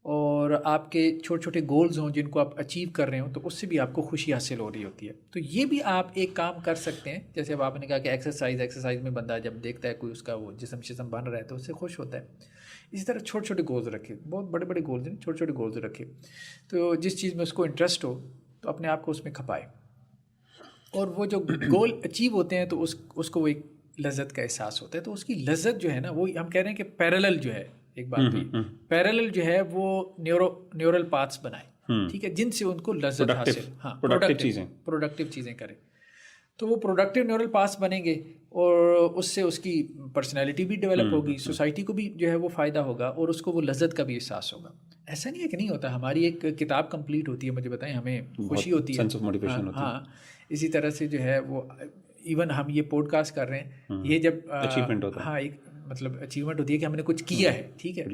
اور آپ کے چھوٹے چھوٹے گولز ہوں جن کو آپ اچیو کر رہے ہوں، تو اس سے بھی آپ کو خوشی حاصل ہو رہی ہوتی ہے. تو یہ بھی آپ ایک کام کر سکتے ہیں. جیسے اب آپ نے کہا کہ ایکسرسائز میں بندہ جب دیکھتا ہے کوئی اس کا وہ جسم بن رہا ہے تو اس سے خوش ہوتا ہے. اسی طرح چھوٹے چھوٹے گولز رکھے، بہت بڑے بڑے گولز ہیں، چھوٹے چھوٹے گولز رکھے. تو جس چیز میں اس کو انٹرسٹ ہو تو اپنے آپ کو اس میں کھپائے، اور وہ جو گول اچیو ہوتے ہیں تو اس کو وہ ایک لذت کا احساس ہوتا ہے. تو اس کی لذت جو ہے نا وہ ہم کہہ رہے ہیں کہ پیرالل جو ہے، ایک بات بھی پیرالل جو ہے وہ نیورل پاتھس بنائے، ٹھیک ہے، جن سے ان کو لذت حاصل، ہاں پروڈکٹیو چیزیں کرے. تو وہ پروڈکٹیو نیورل پاتھس بنیں گے اور اس سے اس کی پرسنالٹی بھی ڈیولپ ہوگی، سوسائٹی کو بھی جو ہے وہ فائدہ ہوگا اور اس کو وہ لذت کا بھی احساس ہوگا. ایسا نہیں ہے کہ نہیں ہوتا. ہماری ایک کتاب کمپلیٹ ہوتی ہے، مجھے بتائیں، ہمیں خوشی ہوتی ہے. ہاں، اسی طرح سے جو ہے وہ ایون ہم یہ پوڈ کاسٹ کر رہے ہیں، یہ جب ہاں ایک مطلب اچیومنٹ ہوتی ہے کہ ہم نے کچھ کیا ہے. ٹھیک ہے,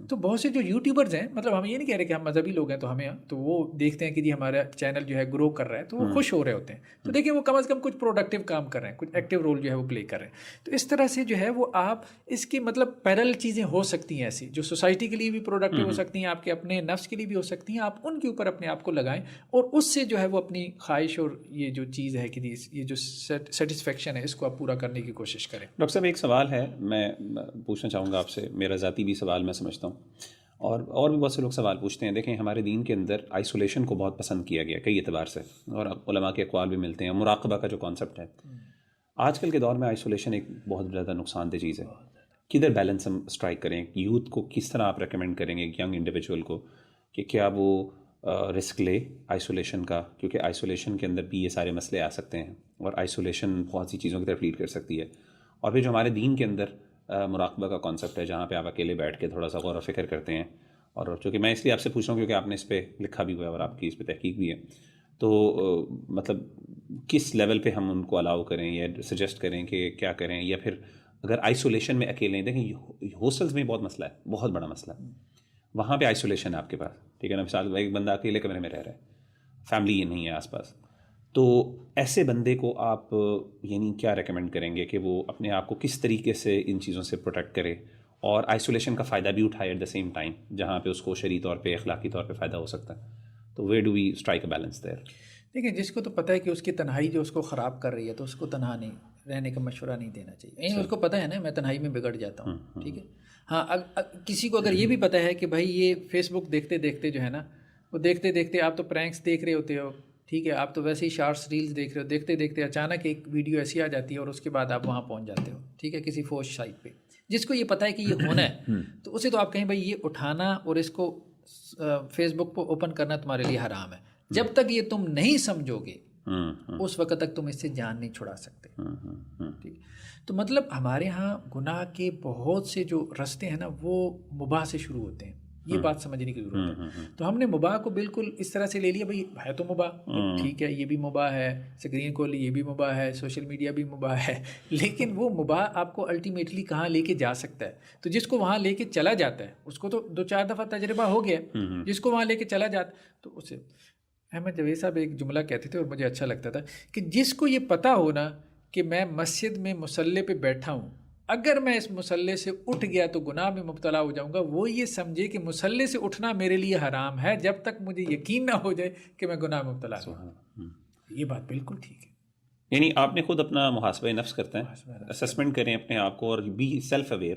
تو بہت سے جو یوٹیوبرز ہیں, مطلب ہم یہ نہیں کہہ رہے کہ ہم مذہبی لوگ ہیں تو ہمیں, تو وہ دیکھتے ہیں کہ جی ہمارا چینل جو ہے گرو کر رہا ہے تو وہ خوش ہو رہے ہوتے ہیں. تو دیکھیں وہ کم از کم کچھ پروڈکٹیو کام کر رہے ہیں, کچھ ایکٹیو رول جو ہے وہ پلے کر رہے ہیں. تو اس طرح سے جو ہے وہ آپ اس کی مطلب پیرل چیزیں ہو سکتی ہیں ایسی جو سوسائٹی کے لیے بھی پروڈکٹیو ہو سکتی ہیں, آپ کے اپنے نفس کے لیے بھی ہو سکتی ہیں. آپ ان کے اوپر اپنے آپ کو لگائیں اور اس سے جو ہے وہ اپنی خواہش اور یہ جو چیز ہے کہ یہ جو سیٹسفیکشن ہے اس کو آپ پورا کرنے کی کوشش کریں. ڈاکٹر صاحب ایک سوال ہے میں پوچھنا چاہوں گا آپ سے, میرا ذاتی بھی سوال میں سمجھتا ہوں اور بھی بہت سے لوگ سوال پوچھتے ہیں. دیکھیں ہمارے دین کے اندر آئسولیشن کو بہت پسند کیا گیا کئی اعتبار سے, اور علماء کے اقوال بھی ملتے ہیں. مراقبہ کا جو کانسیپٹ ہے آج کل کے دور میں آئسولیشن ایک بہت زیادہ نقصان دہ چیز ہے. کدھر بیلنس ہم اسٹرائک کریں؟ یوتھ کو کس طرح آپ ریکمینڈ کریں گے, ینگ انڈیویجول کو, کہ کیا وہ رسک لے آئسولیشن کا, کیونکہ آئسولیشن کے اندر بھی یہ سارے مسئلے آ سکتے ہیں اور آئسولیشن بہت سی چیزوں کی طرف لیڈ کر سکتی ہے. اور پھر جو ہمارے دین کے اندر مراقبہ کا کانسیپٹ ہے جہاں پہ آپ اکیلے بیٹھ کے تھوڑا سا غور و فکر کرتے ہیں, اور چونکہ میں اس لیے آپ سے پوچھ رہا ہوں کیونکہ آپ نے اس پہ لکھا بھی ہوا ہے اور آپ کی اس پہ تحقیق بھی ہے, تو مطلب کس لیول پہ ہم ان کو الاؤ کریں یا سجیسٹ کریں کہ کیا کریں, یا پھر اگر آئسولیشن میں اکیلے ہیں, دیکھیں ہاسٹلس میں بہت مسئلہ ہے, بہت بڑا مسئلہ ہے, وہاں پہ آئسولیشن ہے آپ کے پاس, ٹھیک ہے نا, مثال ایک بندہ اکیلے کمرے میں رہ رہا ہے, فیملی یہ نہیں ہے آس پاس, تو ایسے بندے کو آپ یعنی کیا ریکمینڈ کریں گے کہ وہ اپنے آپ کو کس طریقے سے ان چیزوں سے پروٹیکٹ کرے اور آئسولیشن کا فائدہ بھی اٹھائے ایٹ دا سیم ٹائم, جہاں پہ اس کو شرعی طور پہ اخلاقی طور پہ فائدہ ہو سکتا ہے. تو where do we strike a balance there? دیکھیں جس کو تو پتہ ہے کہ اس کی تنہائی جو اس کو خراب کر رہی ہے تو اس کو تنہا نہیں رہنے کا مشورہ نہیں دینا چاہیے. اس کو پتہ ہے نا میں تنہائی میں بگڑ جاتا ہوں, ٹھیک ہے. ہاں کسی کو اگر یہ بھی پتہ ہے کہ بھائی یہ فیس بک دیکھتے دیکھتے جو ہے نا وہ دیکھتے دیکھتے آپ تو پرینکس دیکھ رہے ہوتے ہو, ٹھیک ہے, آپ تو ویسے ہی شارٹس ریلز دیکھ رہے ہو, دیکھتے دیکھتے اچانک ایک ویڈیو ایسی آ جاتی ہے اور اس کے بعد آپ وہاں پہنچ جاتے ہو, ٹھیک ہے, کسی فوش سائٹ پہ. جس کو یہ پتہ ہے کہ یہ ہونا ہے تو اسے تو آپ کہیں بھائی یہ اٹھانا اور اس کو فیس بک پہ اوپن کرنا تمہارے لیے حرام ہے. جب تک یہ تم نہیں سمجھو گے اس وقت تک تم اس سے جان نہیں چھڑا سکتے. ٹھیک, تو مطلب ہمارے ہاں گناہ کے بہت سے جو رستے ہیں نا وہ مباح سے شروع ہوتے ہیں, یہ بات سمجھنے کی ضرورت ہے. تو ہم نے مباح کو بالکل اس طرح سے لے لیا, بھائی ہے تو مباح, ٹھیک ہے, یہ بھی مباح ہے, اسکرین کال یہ بھی مباح ہے, سوشل میڈیا بھی مباح ہے, لیکن وہ مباح آپ کو الٹیمیٹلی کہاں لے کے جا سکتا ہے؟ تو جس کو وہاں لے کے چلا جاتا ہے اس کو تو 2-4 دفعہ تجربہ ہو گیا, جس کو وہاں لے کے چلا جاتا تو اسے. احمد جاوید صاحب ایک جملہ کہتے تھے اور مجھے اچھا لگتا تھا کہ جس کو یہ پتہ ہونا کہ میں مسجد میں مصلی پہ بیٹھا ہوں, اگر میں اس مصلی سے اٹھ گیا تو گناہ میں مبتلا ہو جاؤں گا, وہ یہ سمجھے کہ مصلی سے اٹھنا میرے لیے حرام ہے جب تک مجھے یقین نہ ہو جائے کہ میں گناہ میں مبتلا ہوں. یہ بات بالکل ٹھیک ہے. یعنی آپ نے خود اپنا محاسبہ نفس کرتے ہیں, اسسمنٹ کریں اپنے آپ کو اور بی سیلف اویئر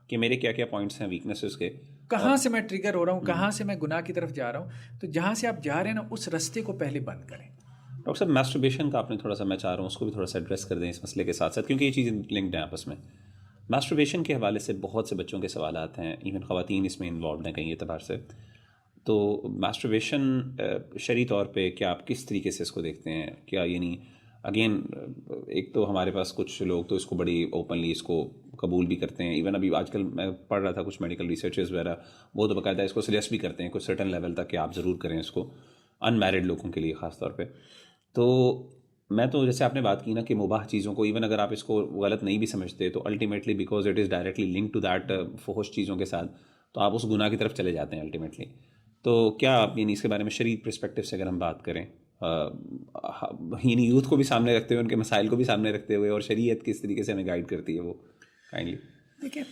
کہ میرے کیا کیا پوائنٹس ہیں ویکنیسز کے, کہاں سے میں ٹریگر ہو رہا ہوں, کہاں سے میں گناہ کی طرف جا رہا ہوں. تو جہاں سے آپ جا رہے ہیں نا اس رستے کو پہلے بند کریں. ڈاکٹر صاحب میسٹربیشن کا آپ نے تھوڑا سا, میں چاہ رہا ہوں اس کو بھی تھوڑا سا ایڈریس کر دیں اس مسئلے کے ساتھ ساتھ, کیونکہ یہ چیزیں لنکڈ ہیں آپس میں. میسٹربیشن کے حوالے سے بہت سے بچوں کے سوالات ہیں, ایون خواتین اس میں انوالوڈ ہیں کئی اعتبار سے. تو میسٹربیشن شرعی طور پہ کیا آپ کس طریقے سے اس کو دیکھتے ہیں؟ کیا یعنی اگین ایک تو ہمارے پاس کچھ لوگ تو اس کو بڑی اوپنلی اس کو قبول بھی کرتے ہیں, ایون ابھی آج کل میں پڑھ رہا تھا کچھ میڈیکل ریسرچز وغیرہ وہ تو باقاعدہ اس کو سجیسٹ بھی کرتے ہیں کچھ سرٹن لیول تک کہ آپ ضرور کریں اس کو, ان میرڈ لوگوں کے لیے خاص طور پہ. تو میں تو جیسے آپ نے بات کی نا کہ مباح چیزوں کو ایون اگر آپ اس کو غلط نہیں بھی سمجھتے تو ultimately because it is directly link to that فحش چیزوں کے ساتھ, تو آپ اس گناہ کی طرف چلے جاتے ہیں الٹیمیٹلی. تو کیا آپ یعنی اس کے بارے میں شرعی پرسپیکٹو سے اگر ہم بات کریں, یعنی یوتھ کو بھی سامنے رکھتے ہوئے, ان کے مسائل کو بھی سامنے رکھتے ہوئے, اور شریعت کس طریقے سے ہمیں گائیڈ کرتی ہے وہ کائنڈلی. دیکھیں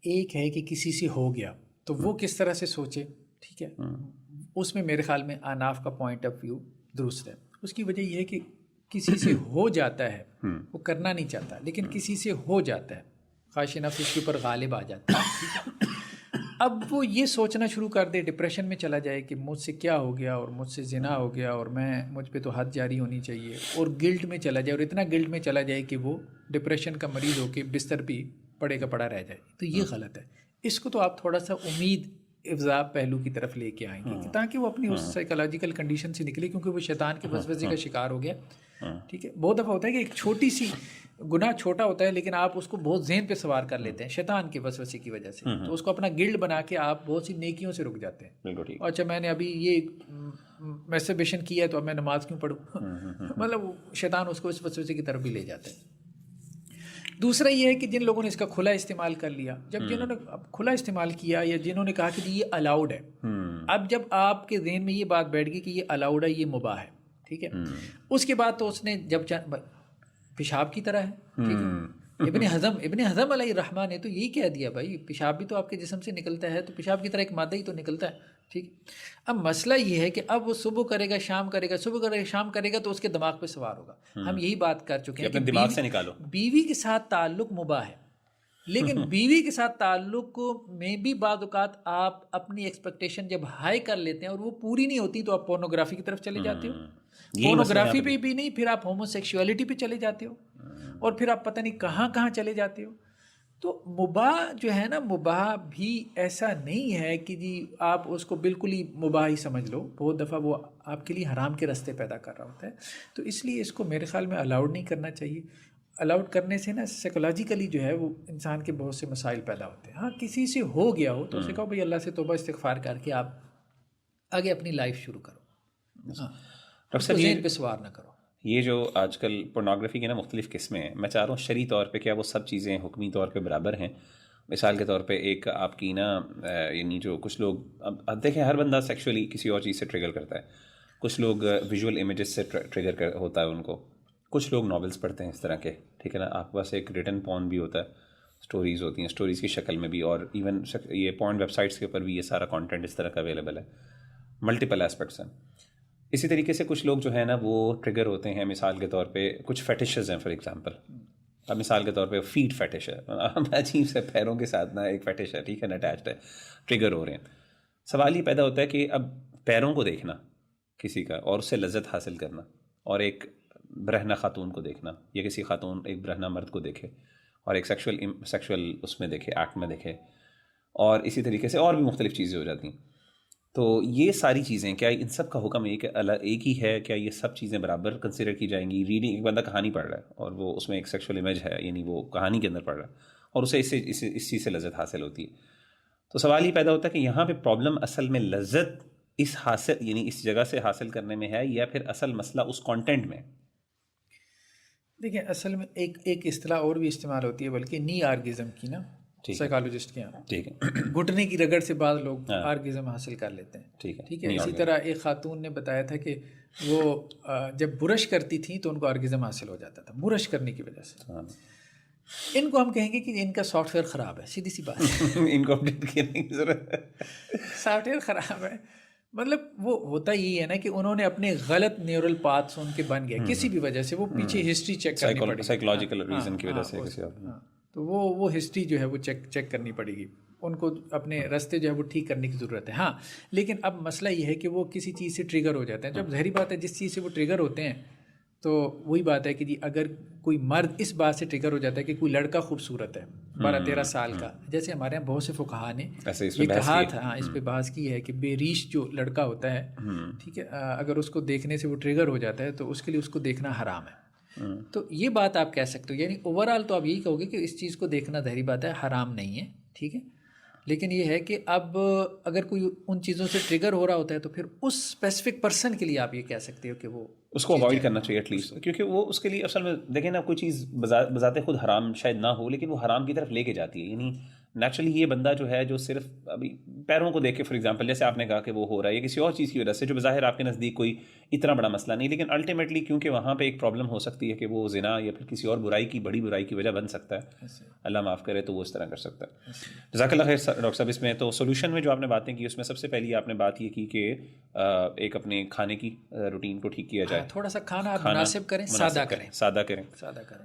ایک ہے کہ کسی سے ہو گیا تو وہ کس طرح سے سوچے, ٹھیک ہے, اس میں میرے خیال میں اناف کا پوائنٹ آف ویو درست ہے. اس کی وجہ یہ ہے کہ کسی سے ہو جاتا ہے, وہ کرنا نہیں چاہتا لیکن کسی سے ہو جاتا ہے, خواہش نفس اس کے اوپر غالب آ جاتا ہے. اب وہ یہ سوچنا شروع کر دے, ڈپریشن میں چلا جائے کہ مجھ سے کیا ہو گیا اور مجھ سے زنا ہو گیا اور مجھ پہ تو حد جاری ہونی چاہیے, اور گلٹ میں چلا جائے, اور اتنا گلٹ میں چلا جائے کہ وہ ڈپریشن کا مریض ہو کے بستر پہ پڑے کا پڑا رہ جائے. تو یہ غلط ہے. اس کو تو آپ تھوڑا سا امید افزا پہلو کی طرف لے کے آئیں گے تاکہ وہ اپنی اس سائیکولوجیکل کنڈیشن سے نکلے, کیونکہ وہ شیطان کے وسوسے کا شکار ہو گیا. ٹھیک ہے, بہت دفعہ ہوتا ہے کہ ایک چھوٹی سی گناہ چھوٹا ہوتا ہے لیکن آپ اس کو بہت ذہن پہ سوار کر لیتے ہیں شیطان کے وسوسے کی وجہ سے, تو اس کو اپنا گلڈ بنا کے آپ بہت سی نیکیوں سے رک جاتے ہیں. اچھا میں نے ابھی یہ میسٹربیشن کیا ہے تو اب میں نماز کیوں پڑھوں, مطلب شیطان اس کو اس وسوسے کی طرف بھی لے جاتا ہے. دوسرا یہ ہے کہ جن لوگوں نے اس کا کھلا استعمال کر لیا, جب جنہوں نے کھلا استعمال کیا یا جنہوں نے کہا کہ یہ الاؤڈ ہے, اب جب آپ کے ذہن میں یہ بات بیٹھ گئی کہ یہ الاؤڈ ہے, یہ مباح ہے, ٹھیک ہے, اس کے بعد تو اس نے جب پیشاب کی طرح ہے, ٹھیک ہے, ابن حزم علیہ الرحمٰ نے تو یہی کہہ دیا بھائی پیشاب بھی تو آپ کے جسم سے نکلتا ہے, تو پیشاب کی طرح ایک مادہ ہی تو نکلتا ہے, ٹھیک. اب مسئلہ یہ ہے کہ اب وہ صبح کرے گا شام کرے گا, صبح کرے گا شام کرے گا, تو اس کے دماغ پہ سوار ہوگا. ہم یہی بات کر چکے ہیں کہ دماغ سے نکالو. بیوی کے ساتھ تعلق مباح ہے, لیکن بیوی کے ساتھ تعلق میں بھی بعض اوقات آپ اپنی ایکسپیکٹیشن جب ہائی کر لیتے ہیں اور وہ پوری نہیں ہوتی, تو آپ پورنوگرافی کی طرف چلے جاتے ہو. پورنوگرافی پہ بھی نہیں, پھر آپ ہومو سیکشولیٹی پہ چلے جاتے ہو, اور پھر آپ پتہ نہیں کہاں کہاں چلے جاتے ہو. تو مباح جو ہے نا, مباح بھی ایسا نہیں ہے کہ جی آپ اس کو بالکل ہی مباح ہی سمجھ لو, بہت دفعہ وہ آپ کے لیے حرام کے راستے پیدا کر رہا ہوتا ہے. تو اس لیے اس کو میرے خیال میں الاؤڈ نہیں کرنا چاہیے. الاؤڈ کرنے سے نا سائیکولوجیکلی جو ہے وہ انسان کے بہت سے مسائل پیدا ہوتے ہیں. ہاں کسی سے ہو گیا ہو تو اسے کہو بھائی اللہ سے توبہ استغفار کر کے آپ آگے اپنی لائف شروع کرو, ہاں اس کو ذہن پہ سوار نہ کرو. یہ جو آج کل پورنوگرافی کی نا مختلف قسمیں ہیں, میں چاہ رہا ہوں شرعی طور پہ کیا وہ سب چیزیں حکمی طور پہ برابر ہیں؟ مثال کے طور پہ ایک آپ کی نا یعنی جو کچھ لوگ, اب دیکھیں ہر بندہ سیکشولی کسی اور چیز سے ٹریگر کرتا ہے. کچھ لوگ ویژول امیجز سے ٹریگر ہوتا ہے ان کو, کچھ لوگ ناولس پڑھتے ہیں اس طرح کے, ٹھیک ہے نا. آپ کے پاس ایک ریٹن پون بھی ہوتا ہے, اسٹوریز ہوتی ہیں, اسٹوریز کی شکل میں بھی, اور ایون یہ پون ویب سائٹس کے اوپر بھی یہ سارا کانٹینٹ اس طرح کا اویلیبل ہے. ملٹیپل ایسپیکٹس ہیں. اسی طریقے سے کچھ لوگ جو ہے نا وہ ٹریگر ہوتے ہیں, مثال کے طور پہ کچھ فیٹشز ہیں. فار ایگزامپل اب مثال کے طور پہ فیٹ فیٹش ہے, عجیب سے پیروں کے ساتھ نا ایک فیٹش ہے, ٹھیک ہے نا, اٹیچڈ ہے, ٹریگر ہو رہے ہیں. سوال یہ پیدا ہوتا ہے کہ اب پیروں کو دیکھنا کسی کا اور اس سے لذت حاصل کرنا, اور ایک برہنہ خاتون کو دیکھنا, یا کسی خاتون ایک برہنہ مرد کو دیکھے اور ایک سیکشول اس میں دیکھے, ایکٹ میں دیکھے, اور اسی طریقے سے اور بھی مختلف چیزیں ہو جاتی ہیں. تو یہ ساری چیزیں کیا ان سب کا حکم ایک ہی ہے؟ کیا یہ سب چیزیں برابر کنسیڈر کی جائیں گی؟ ریڈنگ, ایک بندہ کہانی پڑھ رہا ہے اور وہ اس میں ایک سیکشول امیج ہے, یعنی وہ کہانی کے اندر پڑھ رہا ہے, اور اسے اس چیز سے لذت حاصل ہوتی ہے. تو سوال یہ پیدا ہوتا ہے کہ یہاں پہ پرابلم اصل میں لذت یعنی اس جگہ سے حاصل کرنے میں ہے, یا پھر اصل مسئلہ اس کانٹینٹ میں؟ دیکھیں اصل میں ایک اصطلاح اور بھی استعمال ہوتی ہے, بلکہ نی آرگزم کی نا, سائیکالوجسٹ کے یہاں, ٹھیک ہے, گھٹنے کی رگڑ سے بعض لوگ آرگزم حاصل کر لیتے ہیں, ٹھیک ہے. اسی طرح ایک خاتون نے بتایا تھا کہ وہ جب برش کرتی تھیں تو ان کو آرگزم حاصل ہو جاتا تھا برش کرنے کی وجہ سے. ان کو ہم کہیں گے کہ ان کا سافٹ ویئر خراب ہے, سیدھی سی بات ہے, ان کو اپڈیٹ کرنے کی ضرورت ہے, سافٹ ویئر خراب ہے. مطلب وہ ہوتا ہی ہے نا کہ انہوں نے اپنے غلط نیورل پاتھس ان کے بن گئے کسی بھی وجہ سے, وہ پیچھے ہسٹری چیک کرنی پڑے گی, سائیکولوجیکل ریزن کی وجہ سے کسی اور, تو وہ ہسٹری جو ہے وہ چیک کرنی پڑے گی ان کو, اپنے راستے جو ہے وہ ٹھیک کرنے کی ضرورت ہے. ہاں لیکن اب مسئلہ یہ ہے کہ وہ کسی چیز سے ٹریگر ہو جاتے ہیں. جب ظاہری بات ہے جس چیز سے وہ ٹریگر ہوتے ہیں, تو وہی بات ہے کہ جی اگر کوئی مرد اس بات سے ٹریگر ہو جاتا ہے کہ کوئی لڑکا خوبصورت ہے 12-13 سال کا, جیسے ہمارے یہاں بہت سے فقہا نے یہ کہا تھا, ہاں اس پہ بحث کی ہے کہ بے ریش جو لڑکا ہوتا ہے, ٹھیک ہے, اگر اس کو دیکھنے سے وہ ٹریگر ہو جاتا ہے تو اس کے لیے اس کو دیکھنا حرام ہے. تو یہ بات آپ کہہ سکتے ہو, یعنی اوور آل تو آپ یہی کہو گے کہ اس چیز کو دیکھنا ظاہری بات ہے حرام نہیں ہے, ٹھیک ہے. لیکن یہ ہے کہ اب اگر کوئی ان چیزوں سے ٹریگر ہو رہا ہوتا ہے تو پھر اس اسپیسیفک پرسن کے لیے آپ یہ کہہ سکتے ہو کہ وہ اس کو اوائڈ کرنا چاہیے ایٹ لیسٹ, کیونکہ وہ اس کے لیے اصل میں دیکھیں نا کوئی چیز بذات خود حرام شاید نہ ہو, لیکن وہ حرام کی طرف لے کے جاتی ہے. یعنی نیچرلی یہ بندہ جو ہے جو صرف ابھی پیروں کو دیکھ کے, فار ایگزامپل جیسے آپ نے کہا کہ وہ ہو رہا ہے یا کسی اور چیز کی وجہ سے جو بظاہر آپ کے نزدیک کوئی اتنا بڑا مسئلہ نہیں, لیکن الٹیمیٹلی کیونکہ وہاں پہ ایک پرابلم ہو سکتی ہے کہ وہ زنا یا پھر کسی اور بڑی برائی کی وجہ بن سکتا ہے, اللہ معاف کرے, تو وہ اس طرح کر سکتا ہے. جزاک اللہ خیر ڈاکٹر صاحب. اس میں تو سولوشن میں جو آپ نے باتیں کی اس میں سب سے پہلی آپ نے بات یہ کی کہ ایک اپنے کھانے کی روٹین کو ٹھیک کیا جائے, تھوڑا سا کھانا مناسب کریں, سادہ کریں.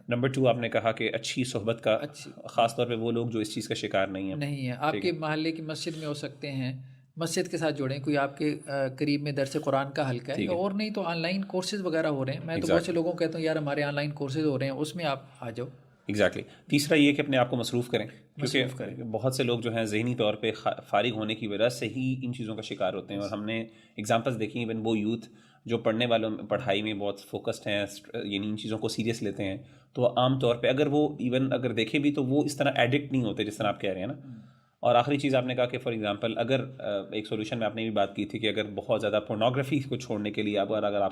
نمبر 2 آپ نے کہا کہ اچھی صحبت کا, خاص طور پہ وہ لوگ جو اس چیز کا شکار نہیں ہے. آپ کے محلے کی مسجد میں ہو سکتے ہیں, مسجد کے ساتھ جوڑیں, کوئی آپ کے قریب میں درس قرآن کا حلقہ ہے, اور نہیں تو آن لائن کورسز وغیرہ ہو رہے ہیں. میں تو بہت سے لوگوں کو کہتا ہوں یار ہمارے آن لائن کورسز ہو رہے ہیں, اس میں آپ آ جاؤ. ایگزیکٹلی. تیسرا یہ کہ اپنے آپ کو مصروف کریں, کیونکہ بہت سے لوگ جو ہیں ذہنی طور پہ فارغ ہونے کی وجہ سے ہی ان چیزوں کا شکار ہوتے ہیں. اور ہم نے ایگزامپلس دیکھی ہیں, ایون وہ یوتھ جو پڑھائی میں بہت فوکسڈ ہیں, یعنی ان چیزوں کو سیریس لیتے ہیں, تو عام طور پہ اگر دیکھے بھی تو وہ اس طرح ایڈکٹ نہیں ہوتے جس طرح آپ کہہ رہے ہیں نا. اور آخری چیز آپ نے کہا کہ فار ایگزامپل اگر ایک سولوشن میں آپ نے بھی بات کی تھی کہ اگر بہت زیادہ پورنوگرافی کو چھوڑنے کے لیے اگر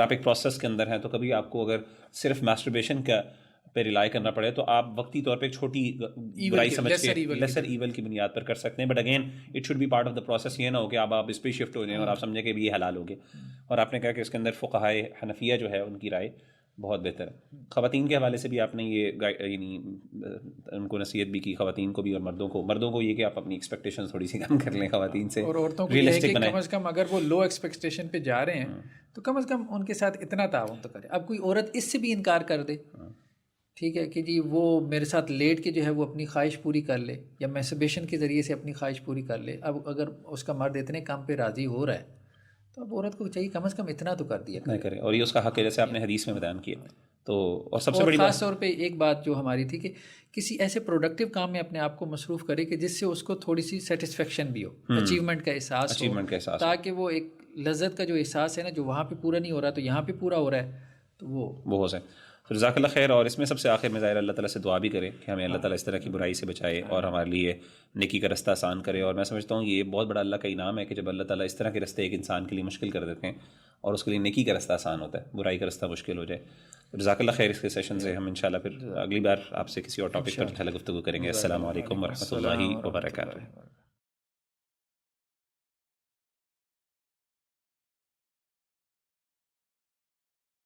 آپ ایک پروسیس کے اندر ہیں, تو کبھی آپ کو اگر صرف ماسٹربیشن کا پہ ریلائی کرنا پڑے تو آپ وقتی طور پہ ایک چھوٹی برائی سمجھ کے لیسر ایول کی بنیاد پر کر سکتے ہیں. But again it should be part of the process. یہ نہ ہو کہ آپ اس پہ شفٹ ہو جائیں اور آپ سمجھیں کہ یہ حلال ہو گیا. اور آپ نے کہا کہ اس کے اندر فقہائے حنفیہ جو ہے ان کی رائے بہت بہتر ہے. خواتین کے حوالے سے بھی آپ نے یہ یعنی ان کو نصیحت بھی کی, خواتین کو بھی اور مردوں کو یہ کہ آپ اپنی ایکسپیکٹیشن تھوڑی سی کم کر لیں خواتین سے, اور عورتوں کو یہ ہے کہ کم از کم اگر وہ لو ایکسپیکٹیشن پہ جا رہے ہیں تو کم از کم ان کے ساتھ اتنا تعاون تو کرے. اب کوئی عورت اس سے بھی انکار کر دے, ٹھیک ہے کہ جی وہ میرے ساتھ لیٹ کے جو ہے وہ اپنی خواہش پوری کر لے یا میسٹربیشن کے ذریعے سے اپنی خواہش پوری کر لے. اب اگر اس کا مرد اتنے کام پہ راضی ہو رہا ہے تو اب عورت کو چاہیے کم از کم اتنا تو کر دیا نہیں کرے, اور یہ اس کا حق ہے جیسے آپ نے حدیث میں بیان کیا. تو اور سب سے بڑی خاص طور پہ ایک بات جو ہماری تھی کہ کسی ایسے پروڈکٹیو کام میں اپنے آپ کو مصروف کرے کہ جس سے اس کو تھوڑی سی سیٹسفیکشن بھی ہو, اچیومنٹ کا احساس ہو, تاکہ وہ ایک لذت کا جو احساس ہے نا جو وہاں پہ پورا نہیں ہو رہا تو یہاں پہ پورا ہو رہا ہے تو وہ ہو سکے. جزاک اللہ خیر. اور اس میں سب سے آخر میں ظاہر اللہ تعالیٰ سے دعا بھی کرے کہ ہمیں اللہ تعالیٰ اس طرح کی برائی سے بچائے اور ہمارے لیے نیکی کا رستہ آسان کرے. اور میں سمجھتا ہوں یہ بہت بڑا اللہ کا انعام ہے کہ جب اللہ تعالیٰ اس طرح کے رستے ایک انسان کے لیے مشکل کر دیتے ہیں اور اس کے لیے نیکی کا رستہ آسان ہوتا ہے, برائی کا رستہ مشکل ہو جائے. جزاک اللہ خیر. اس کے سیشن سے ہم انشاءاللہ پھر اگلی بار آپ سے کسی اور ٹاپک پر گفتگو کریں گے. السلام علیکم ورحمۃ اللہ وبرکاتہ.